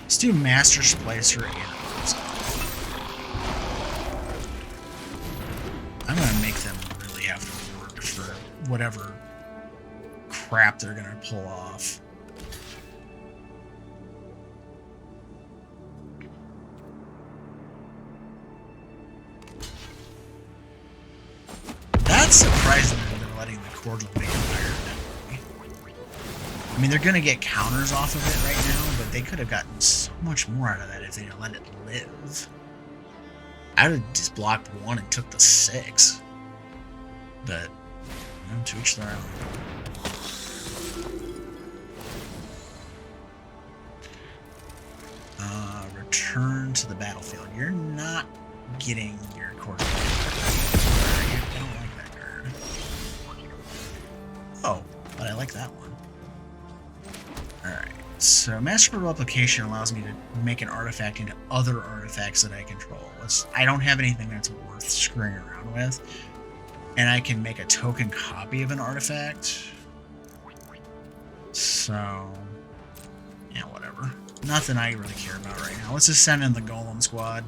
Let's do Master Splicer and I'm gonna make them really have to work for whatever crap they're gonna pull off. That's It's surprising that they're letting the cordial make Fire. I mean, they're gonna get counters off of it right now, but they could have gotten so much more out of that if they'd let it live. I would have just blocked 1 and took the 6. But, you know, to each their own. Return to the battlefield. You're not getting your cordial. I don't like that card. Oh, but I like that one. Alright, so Master Replication allows me to make an artifact into other artifacts that I control. I don't have anything that's worth screwing around with. And I can make a token copy of an artifact. So, yeah, whatever. Nothing I really care about right now. Let's just send in the Golem squad.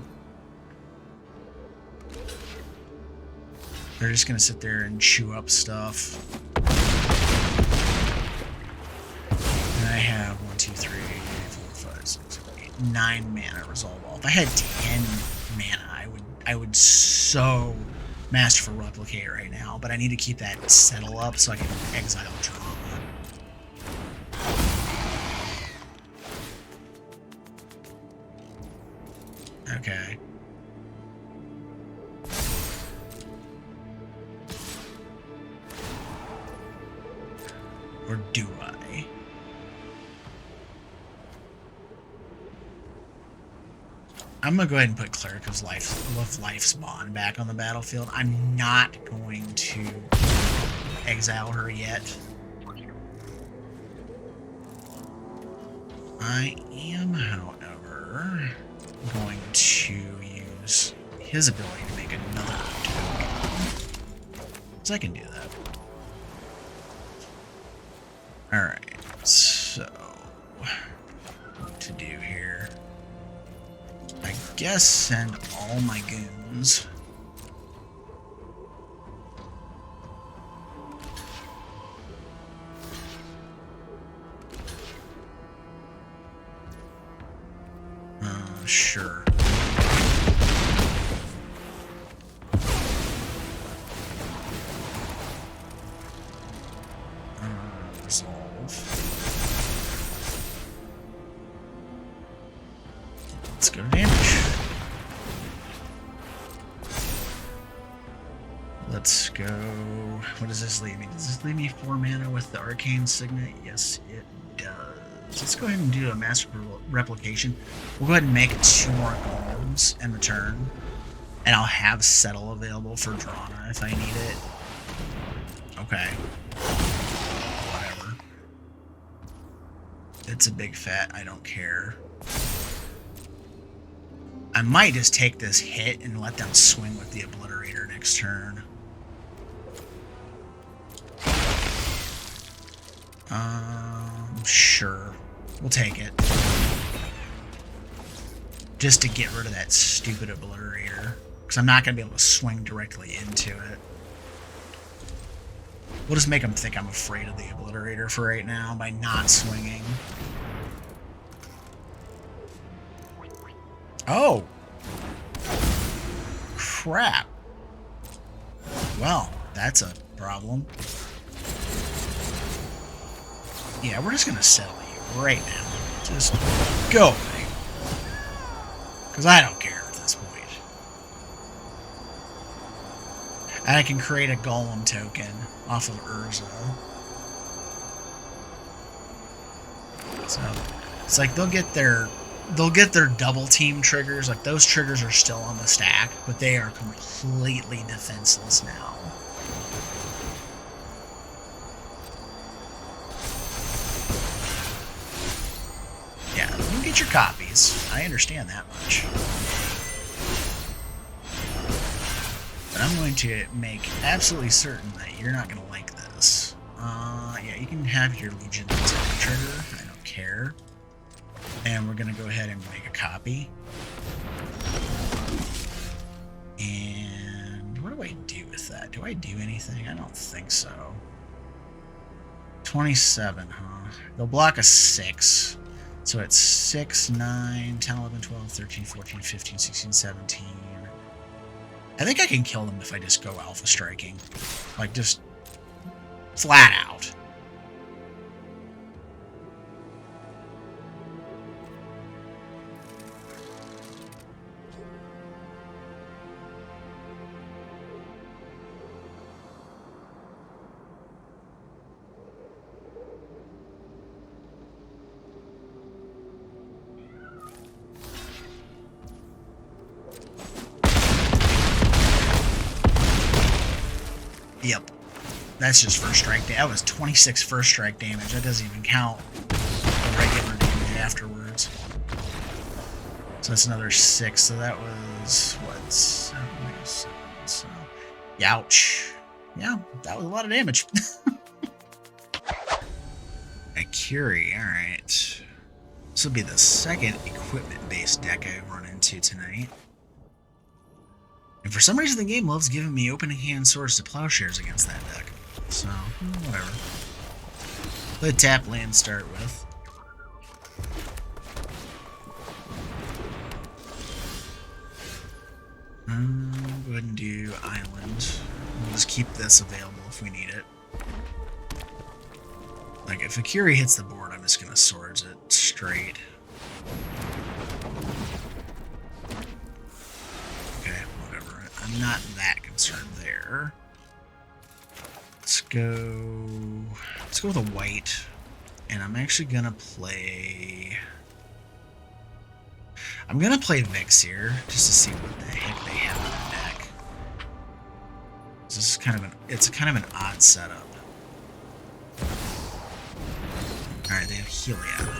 They're just going to sit there and chew up stuff. And I have 1, 2, 3, 4, 5, 6, 8, 9 mana resolve all. If I had 10 mana, I would so Masterful Replicate right now, but I need to keep that settle up so I can exile Drama. Okay. Or do I? I'm gonna go ahead and put Cleric of Life's Bond back on the battlefield. I'm not going to exile her yet. I am, however, going to use his ability to make another token. So I can do that. Alright, so what to do here? I guess send all my goons. Sure. Resolve. Let's go to damage. Let's go. What does this leave me? Does this leave me 4 mana with the Arcane Signet? Yes, it does. Let's go ahead and do a Master Replication. We'll go ahead and make 2 more golems in return. And I'll have Settle available for Drana if I need it. Okay. Whatever. It's a big fat, I don't care. I might just take this hit and let them swing with the Obliterator next turn. Sure. We'll take it. Just to get rid of that stupid Obliterator. Because I'm not going to be able to swing directly into it. We'll just make them think I'm afraid of the Obliterator for right now by not swinging. Oh! Crap. Well, that's a problem. Yeah, we're just gonna settle you right now. Just go away. Because I don't care at this point. And I can create a Golem token off of Urza. So it's like they'll get their double team triggers. Like those triggers are still on the stack, but they are completely defenseless now. Yeah, you get your copies. I understand that much. But I'm going to make absolutely certain that you're not going to like this. Yeah, you can have your Legion trigger. I don't care. And we're going to go ahead and make a copy. And what do I do with that? Do I do anything? I don't think so. 27, huh? They'll block a 6. So it's 6, 9, 10, 11, 12, 13, 14, 15, 16, 17. I think I can kill them if I just go alpha striking. Like, just flat out. Yep. That's just first strike. That was 26 first strike damage. That doesn't even count the regular damage afterwards. So that's another 6. So that was, what? 7, 7, so. Youch. Yeah, that was a lot of damage. Akiri, alright. This will be the second equipment-based deck I run into tonight. And for some reason, the game loves giving me opening hand swords to plowshares against that deck. So, whatever. Let tap land start with. Go ahead and do island. We'll just keep this available if we need it. Like, if Akiri hits the board, I'm just gonna swords it straight. I'm not that concerned there. Let's go with a white, and I'm actually gonna play. I'm gonna play Vexyr just to see what the heck they have in the deck. This is kind of an odd setup. All right, they have Helia.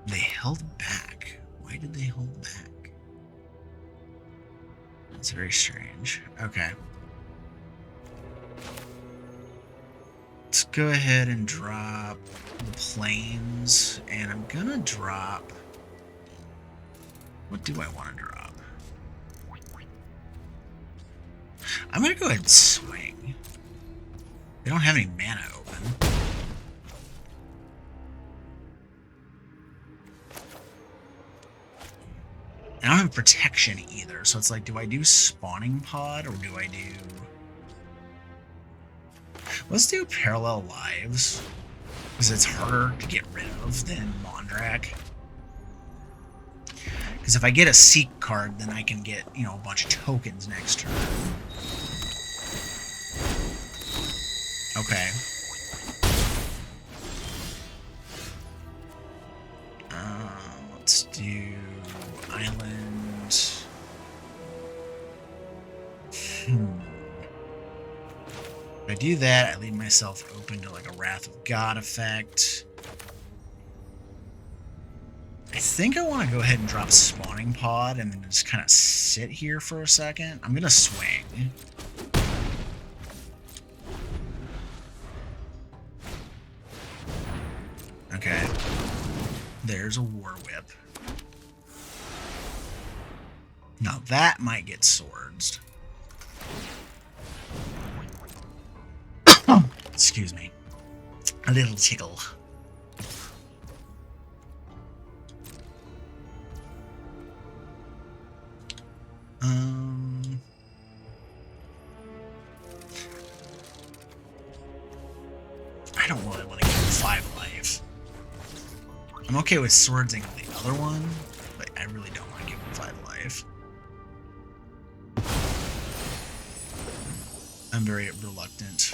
They held back. Why did they hold back? That's very strange. Okay. Let's go ahead and drop the plains, and I'm gonna drop... What do I want to drop? I'm gonna go ahead and swing. They don't have any mana open. I don't have protection either, so it's like, do I do spawning pod or do I do... Let's do parallel lives, because it's harder to get rid of than Mondrak. Because if I get a Seek card, then I can get, you know, a bunch of tokens next turn. Okay. Let's do island. If I do that, I leave myself open to like a Wrath of God effect. I think I want to go ahead and drop Spawning Pod and then just kind of sit here for a second. I'm going to swing. Okay. There's a War Whip. Now that might get swords. Excuse me. A little tickle. I don't really want to give him 5 life. I'm okay with swordsing the other one, but I really don't want to give him 5 life. I'm very reluctant.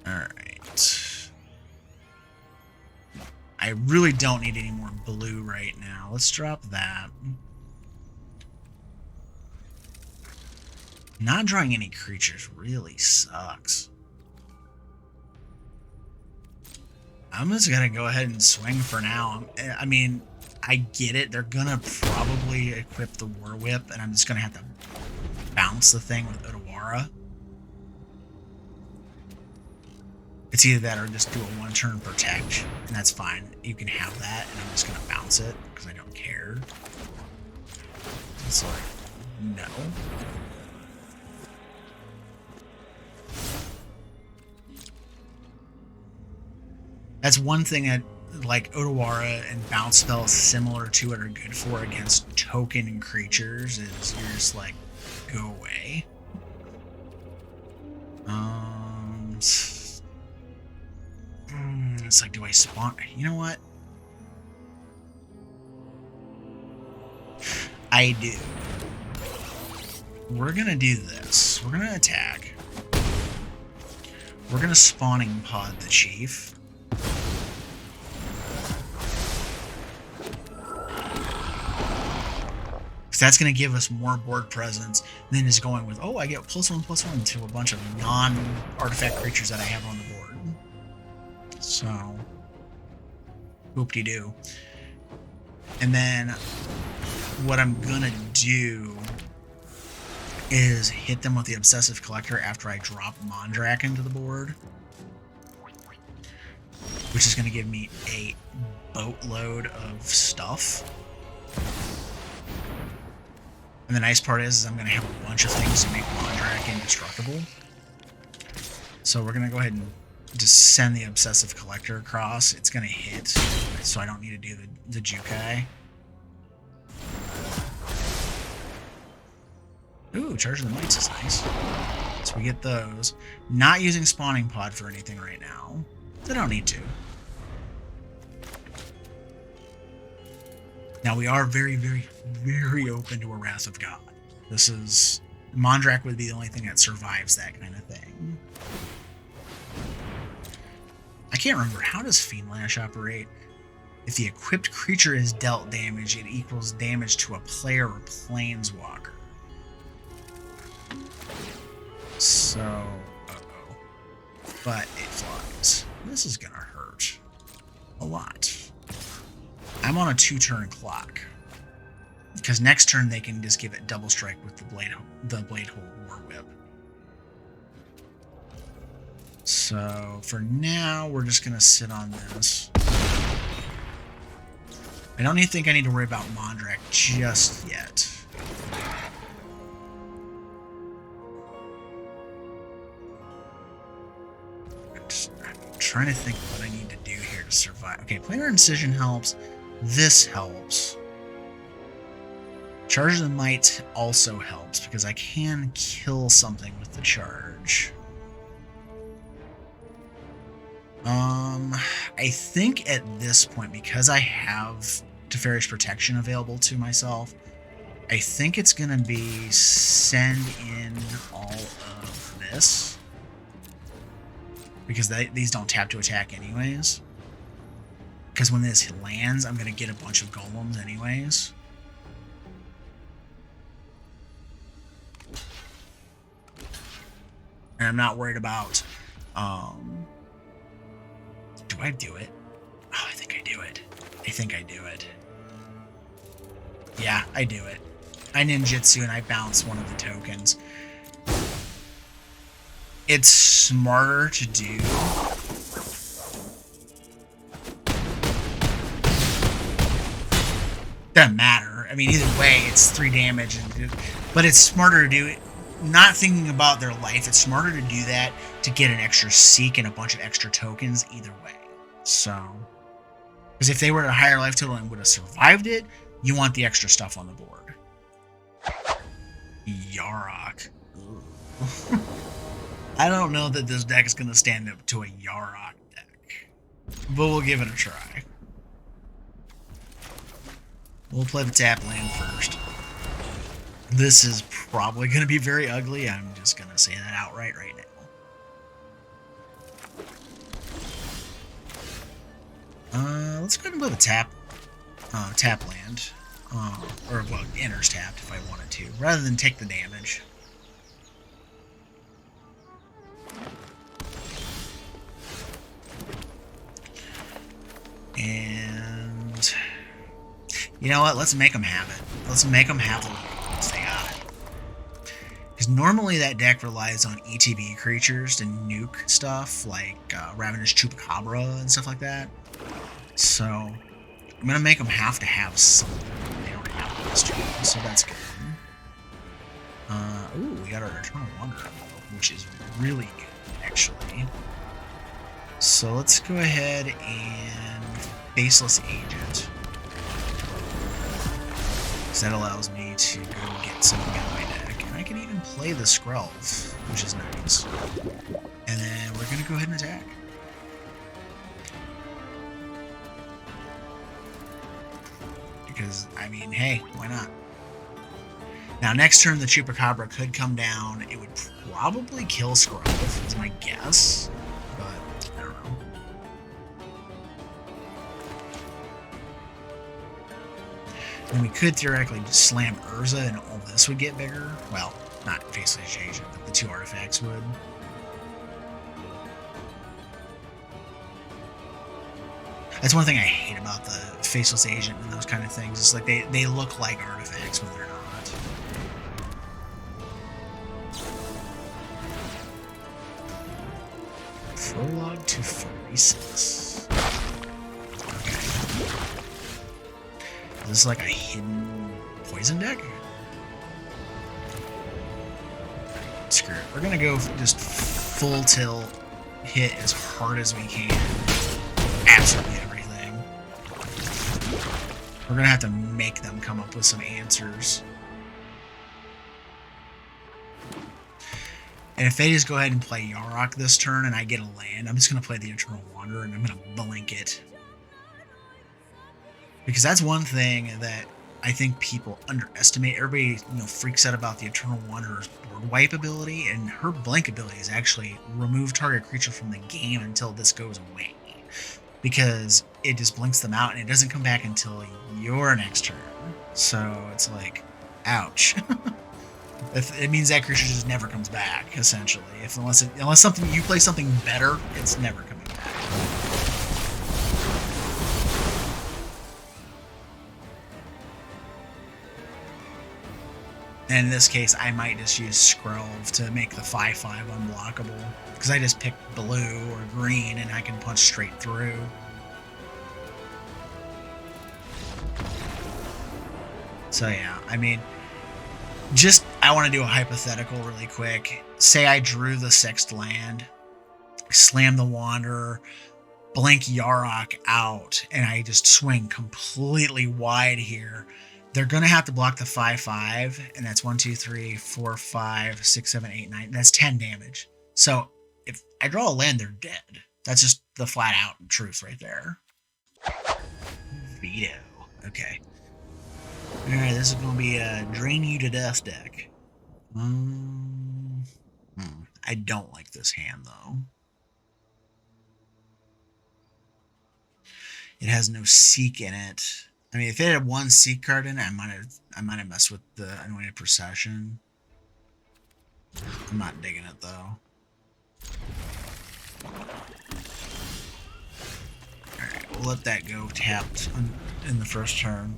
Alright. I really don't need any more blue right now. Let's drop that. Not drawing any creatures really sucks. I'm just gonna go ahead and swing for now. I mean, I get it. They're gonna probably equip the War Whip, and I'm just gonna have to bounce the thing with Otawara. It's either that or just do a 1-turn protect, and that's fine. You can have that, and I'm just gonna bounce it because I don't care. It's like, no. That's one thing that like Otawara and bounce spells similar to it are good for against token creatures is you're just like, go away. It's like, do I spawn? You know what? I do. We're gonna do this. We're gonna attack. We're gonna spawning pod the chief. Because that's going to give us more board presence than is going with, oh, I get +1/+1 to a bunch of non-artifact creatures that I have on the board. So, whoop-de-doo. And then what I'm going to do is hit them with the Obsessive Collector after I drop Mondrak into the board, which is going to give me a boatload of stuff. And the nice part is I'm going to have a bunch of things to make Mondrak indestructible. So we're going to go ahead and just send the Obsessive Collector across. It's going to hit, so I don't need to do the Jukai. Ooh, Charge of the Mites is nice. So we get those. Not using Spawning Pod for anything right now. I don't need to. Now we are very, very, very open to a Wrath of God. This is... Mondrak would be the only thing that survives that kind of thing. I can't remember. How does Fiend Lash operate? If the equipped creature is dealt damage, it equals damage to a player or planeswalker. So... uh-oh. But it flies. This is gonna hurt. A lot. I'm on a 2-turn clock. Because next turn they can just give it double strike with the Blade Hole War Whip. So for now, we're just gonna sit on this. I don't even think I need to worry about Mondrak just yet. I'm trying to think what I need to do here to survive. Okay, Planar Incision helps. This helps. Charge of the Might also helps because I can kill something with the charge. I think at this point, because I have Teferi's Protection available to myself, I think it's going to be send in all of this. Because these don't tap to attack anyways. Because when this lands, I'm going to get a bunch of golems anyways. And I'm not worried about... do I do it? Oh, I think I do it. I think I do it. Yeah, I do it. I ninjutsu and I bounce one of the tokens. It's smarter to do... Doesn't matter. I mean, either way, it's 3 damage. But it's smarter to do it. Not thinking about their life, it's smarter to do that to get an extra Seek and a bunch of extra tokens either way. So, because if they were at a higher life total and would have survived it, you want the extra stuff on the board. Yarok. I don't know that this deck is going to stand up to a Yarok deck, but we'll give it a try. We'll play the tap land first. This is probably going to be very ugly. I'm just going to say that outright right now. Let's go ahead and play the tap land. Or, well, enters tapped if I wanted to, rather than take the damage. And... you know what? Let's make them have it. Let's make them have the ones they got. Because normally that deck relies on ETB creatures to nuke stuff, like Ravenous Chupacabra and stuff like that. So, I'm going to make them have to have something they don't have this turn, so that's good. Ooh, we got our Eternal Wanderer, which is really good, actually. So let's go ahead and Faceless Agent. Because that allows me to go get something out of my deck. And I can even play the Skrelv, which is nice. And then we're going to go ahead and attack. Because, I mean, hey, why not? Now, next turn, the Chupacabra could come down. It would probably kill Skrelv, is my guess. But, I don't know. And we could theoretically just slam Urza and all this would get bigger. Well, not Faceless Agent, but the 2 artifacts would. That's one thing I hate about the Faceless Agent and those kind of things. It's like they look like artifacts when they're not. Prologue to Phoresis. Okay. Is this like a hidden poison deck? Screw it. We're gonna go just full tilt, hit as hard as we can. Absolutely everything. We're gonna have to make them come up with some answers. And if they just go ahead and play Yarok this turn and I get a land, I'm just going to play the Eternal Wanderer and I'm going to blink it. Because that's one thing that I think people underestimate. Everybody, freaks out about the Eternal Wanderer's board wipe ability, and her blink ability is actually remove target creature from the game until this goes away. Because it just blinks them out and it doesn't come back until your next turn. So it's like, ouch. It means that creature just never comes back, essentially. Unless something you play something better, it's never coming back. And in this case, I might just use Skrelv to make the 5/5 unblockable. Because I just picked blue or green and I can punch straight through. So yeah, I mean, I want to do a hypothetical really quick. Say I drew the 6th land, slam the Wanderer, blink Yarok out, and I just swing completely wide here. They're going to have to block the 5/5, and that's 1, 2, 3, 4, 5, 6, 7, 8, 9. That's 10 damage. So if I draw a land, they're dead. That's just the flat out truth right there. Vito. Okay. Alright, this is going to be a Drain You to Death deck. I don't like this hand, though. It has no Seek in it. I mean, if it had 1 Seek card in it, I might have messed with the Anointed Procession. I'm not digging it, though. Alright, we'll let that go tapped in the first turn.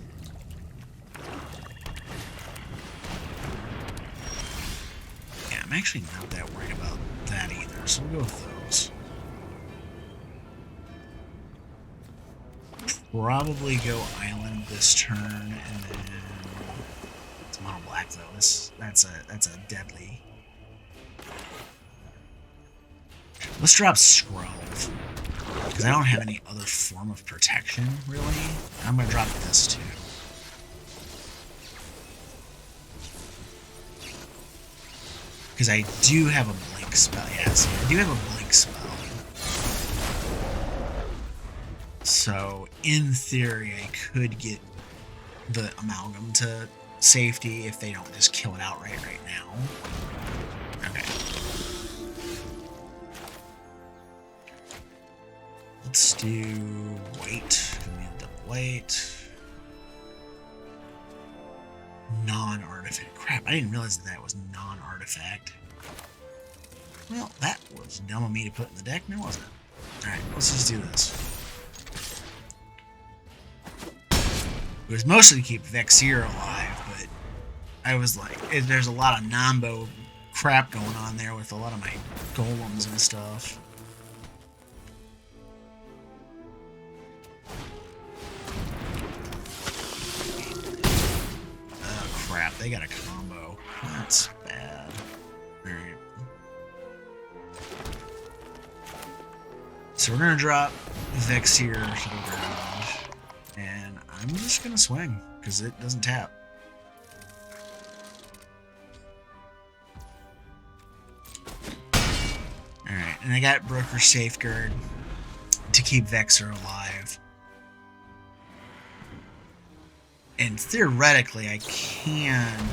I'm actually not that worried about that either, so we'll go with those. Probably go Island this turn, and then it's mono black though. That's a deadly. Let's drop Skrelv, because I don't have any other form of protection really. I'm gonna drop this too. Because I do have a blink spell. Yes, I do have a blink spell. So, in theory, I could get the Amalgam to safety if they don't just kill it outright right now. Okay. Let's do white. We need double white. Non-artifact. Crap, I didn't realize that was non-artifact. Well, that was dumb of me to put in the deck, now wasn't it? Alright, let's just do this. It was mostly to keep Vexyr alive, but I was like, there's a lot of Nambo crap going on there with a lot of my golems and stuff. Crap, they got a combo. That's bad. Alright. So we're gonna drop Vexyr to the ground, and I'm just gonna swing because it doesn't tap. All right, and I got Broker Safeguard to keep Vexyr alive. And theoretically, I can.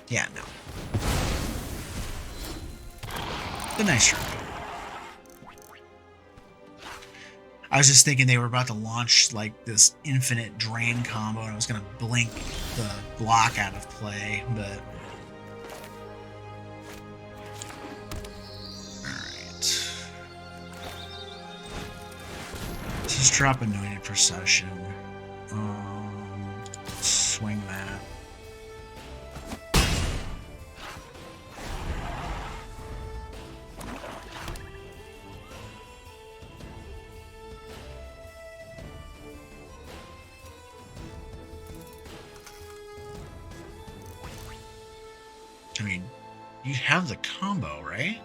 Yeah, no. But nice try. I was just thinking they were about to launch like this infinite drain combo, and I was gonna blink the block out of play, but. Alright. Let's just drop Anointed Procession. Swing that. I mean, you have the combo, right?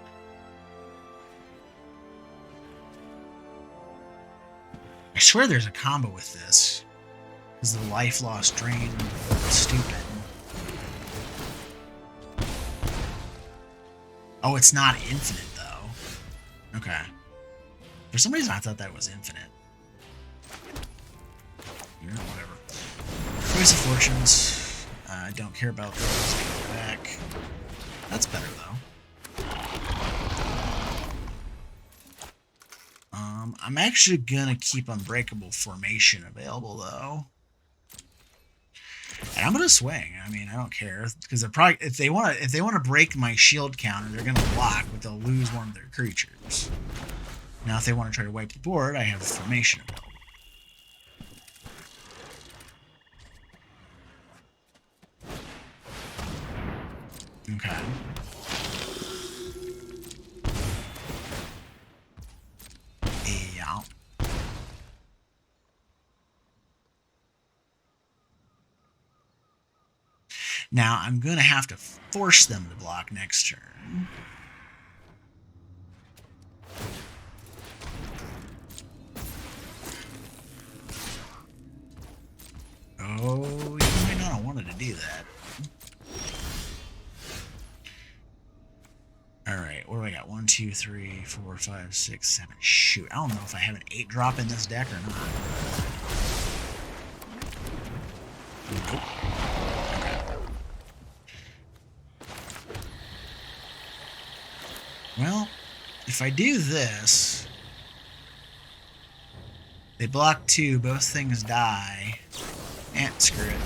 I swear there's a combo with this. Because the life loss drain is stupid. Oh, it's not infinite, though. Okay. For some reason, I thought that was infinite. Yeah, whatever. Choice of Fortunes. I don't care about those. Take it back. That's better, though. I'm actually gonna keep Unbreakable Formation available, though. And I'm gonna swing. I mean, I don't care because they're probably if they want to break my shield counter, they're gonna block, but they'll lose one of their creatures. Now, if they want to try to wipe the board, I have Formation available. Okay. Yeah. Now, I'm going to have to force them to block next turn. Oh, you might not have wanted to do that. Alright, what do I got? 1, 2, 3, 4, 5, 6, 7. Shoot, I don't know if I have an 8-drop in this deck or not. Nope. Okay. Well, if I do this, they block 2, both things die. Screw it.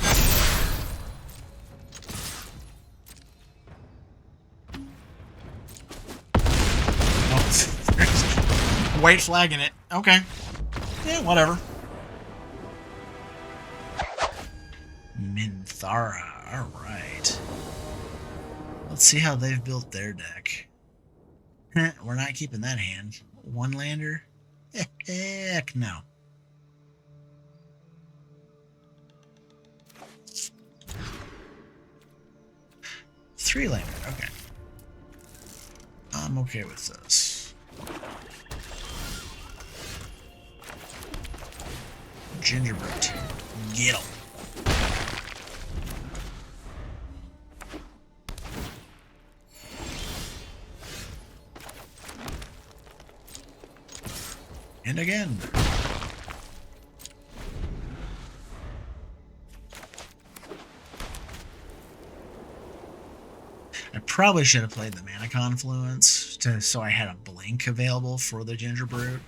White flagging it. Okay. Yeah, whatever. Minthara. Alright. Let's see how they've built their deck. We're not keeping that hand. One lander? Heck no. Three lander. Okay. I'm okay with this. Gingerbread. Get 'em. And again. I probably should have played the Mana Confluence so I had a blink available for the Gingerbread.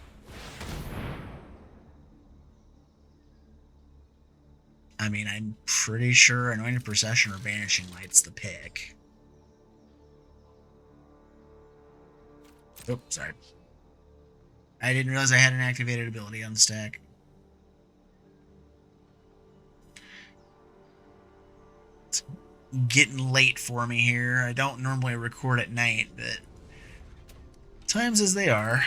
I mean, I'm pretty sure Anointed Procession or Banishing Light's the pick. Oh, sorry. I didn't realize I had an activated ability on the stack. It's getting late for me here. I don't normally record at night, but times as they are.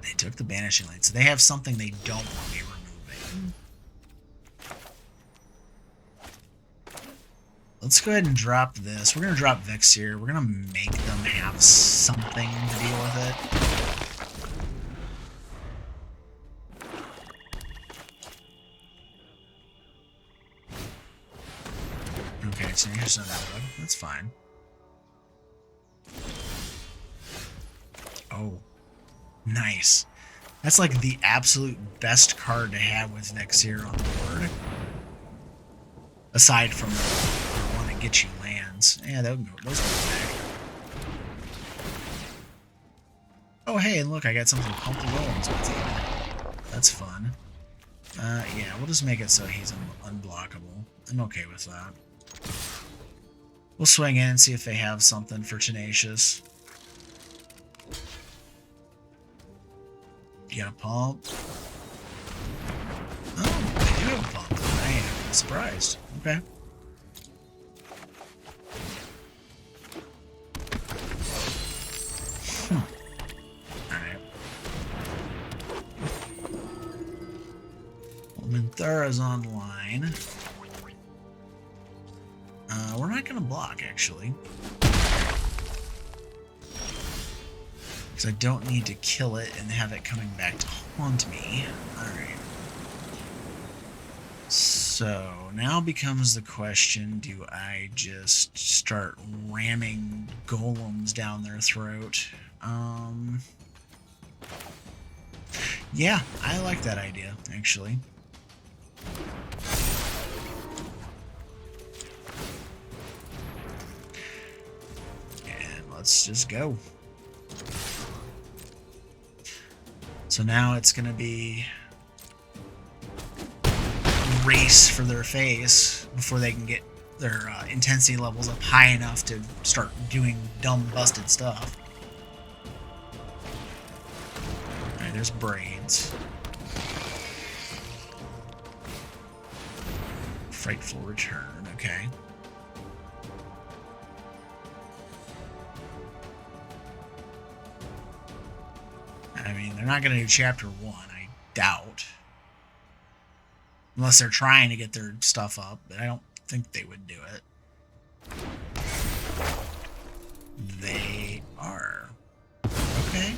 They took the Banishing Light, so they have something they don't want me removing. Let's go ahead and drop this. We're going to drop Vexyr. We're going to make them have something to deal with it. Okay, so here's another one. That's fine. Oh, nice. That's like the absolute best card to have with Vexyr on the board. Aside from the one that gets you lands. Yeah, those go back. Oh, hey, and look, I got something to pump the golems with here. That's fun. Yeah, we'll just make it so he's unblockable. I'm okay with that. We'll swing in and see if they have something for Tenacious. You got a pump? Oh, they do have a pump. I am surprised. Okay. Alright. Well, Minthara's online. We're not going to block, actually. Because I don't need to kill it and have it coming back to haunt me. Alright. So, now becomes the question, do I just start ramming golems down their throat? Yeah, I like that idea, actually. And let's just go. So now it's going to be a race for their face before they can get their intensity levels up high enough to start doing dumb, busted stuff. Alright, there's braids. Frightful return, okay. I mean, they're not going to do Chapter 1, I doubt. Unless they're trying to get their stuff up, but I don't think they would do it. They are. Okay.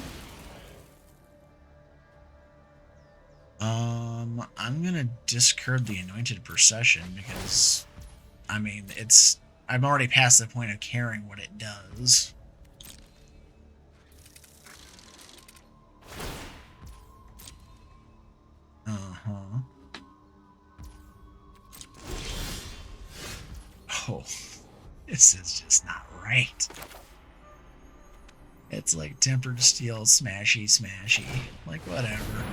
I'm going to discard the Anointed Procession because, I mean, I'm already past the point of caring what it does. Oh, this is just not right. It's like Tempered Steel, smashy, smashy. Like, whatever.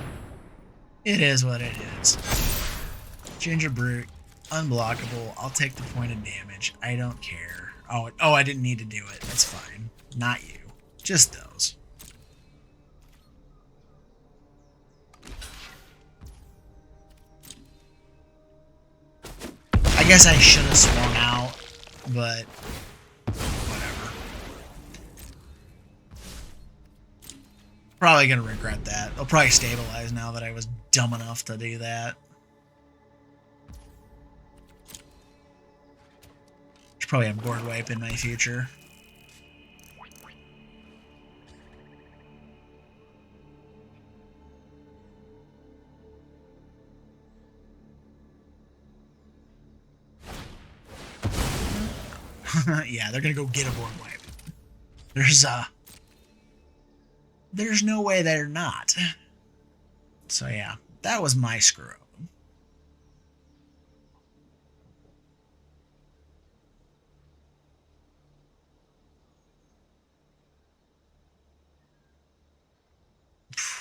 It is what it is. Ginger Brute, unblockable. I'll take the point of damage. I don't care. Oh, I didn't need to do it. That's fine. Not you. Just those. I guess I should have swung out, but whatever. Probably gonna regret that. They'll probably stabilize now that I was dumb enough to do that. Should probably have board wipe in my future. Yeah, they're gonna go get a board wipe. There's no way they're not. So yeah, that was my screw up.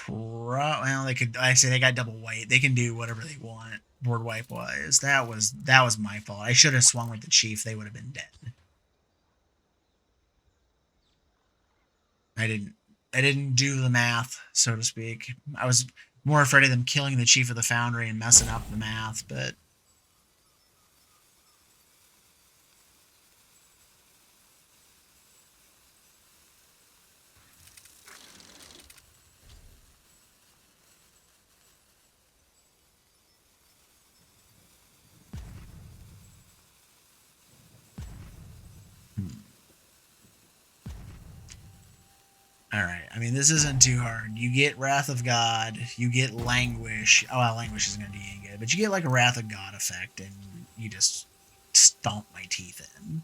Well, they could. I say they got double white. They can do whatever they want. Board wipe wise, that was my fault. I should have swung with the chief. They would have been dead. I didn't do the math, so to speak. I was more afraid of them killing the chief of the foundry and messing up the math, but Alright, I mean, this isn't too hard. You get Wrath of God, you get Languish. Oh, well, Languish isn't going to do any good, but you get like a Wrath of God effect, and you just stomp my teeth in.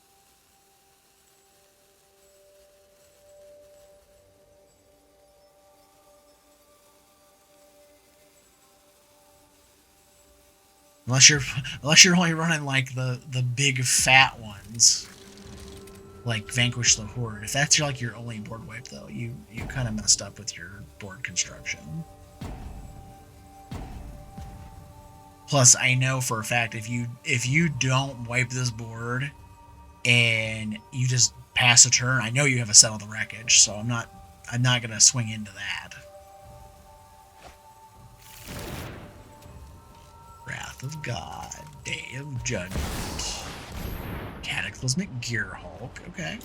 Unless you're only running like the big fat ones, like Vanquish the Horde. If that's like your only board wipe, though, you kind of messed up with your board construction. Plus, I know for a fact if you don't wipe this board and you just pass a turn, I know you have a Settle the Wreckage, so I'm not gonna swing into that. Wrath of God, Day of Judgment, Cataclysmic Gear Hulk. Okay.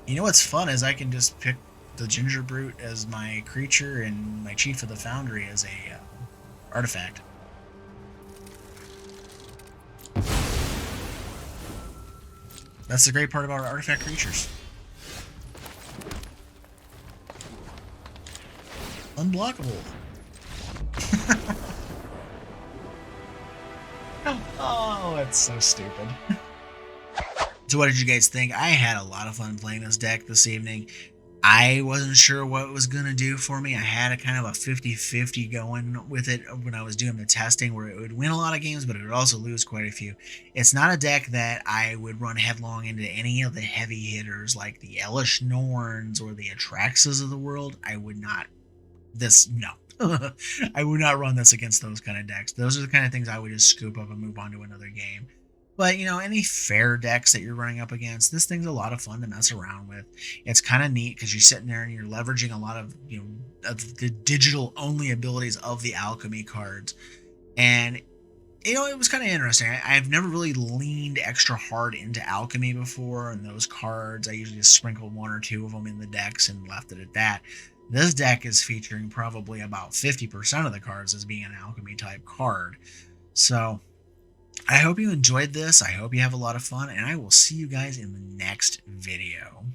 You know what's fun is I can just pick the Ginger Brute as my creature and my Chief of the Foundry as a artifact. That's the great part about our artifact creatures. Unblockable. Oh, that's so stupid. So what did you guys think? I had a lot of fun playing this deck this evening. I wasn't sure what it was going to do for me. I had a kind of a 50-50 going with it when I was doing the testing, where it would win a lot of games, but it would also lose quite a few. It's not a deck that I would run headlong into any of the heavy hitters like the Elish Norns or the Atraxas of the world. I would not. No. I would not run this against those kind of decks. Those are the kind of things I would just scoop up and move on to another game. But, you know, any fair decks that you're running up against, this thing's a lot of fun to mess around with. It's kind of neat because you're sitting there and you're leveraging a lot of, you know, of the digital-only abilities of the Alchemy cards. And, you know, it was kind of interesting. I've never really leaned extra hard into Alchemy before, and those cards, I usually just sprinkled one or two of them in the decks and left it at that. This deck is featuring probably about 50% of the cards as being an Alchemy-type card. So I hope you enjoyed this. I hope you have a lot of fun, and I will see you guys in the next video.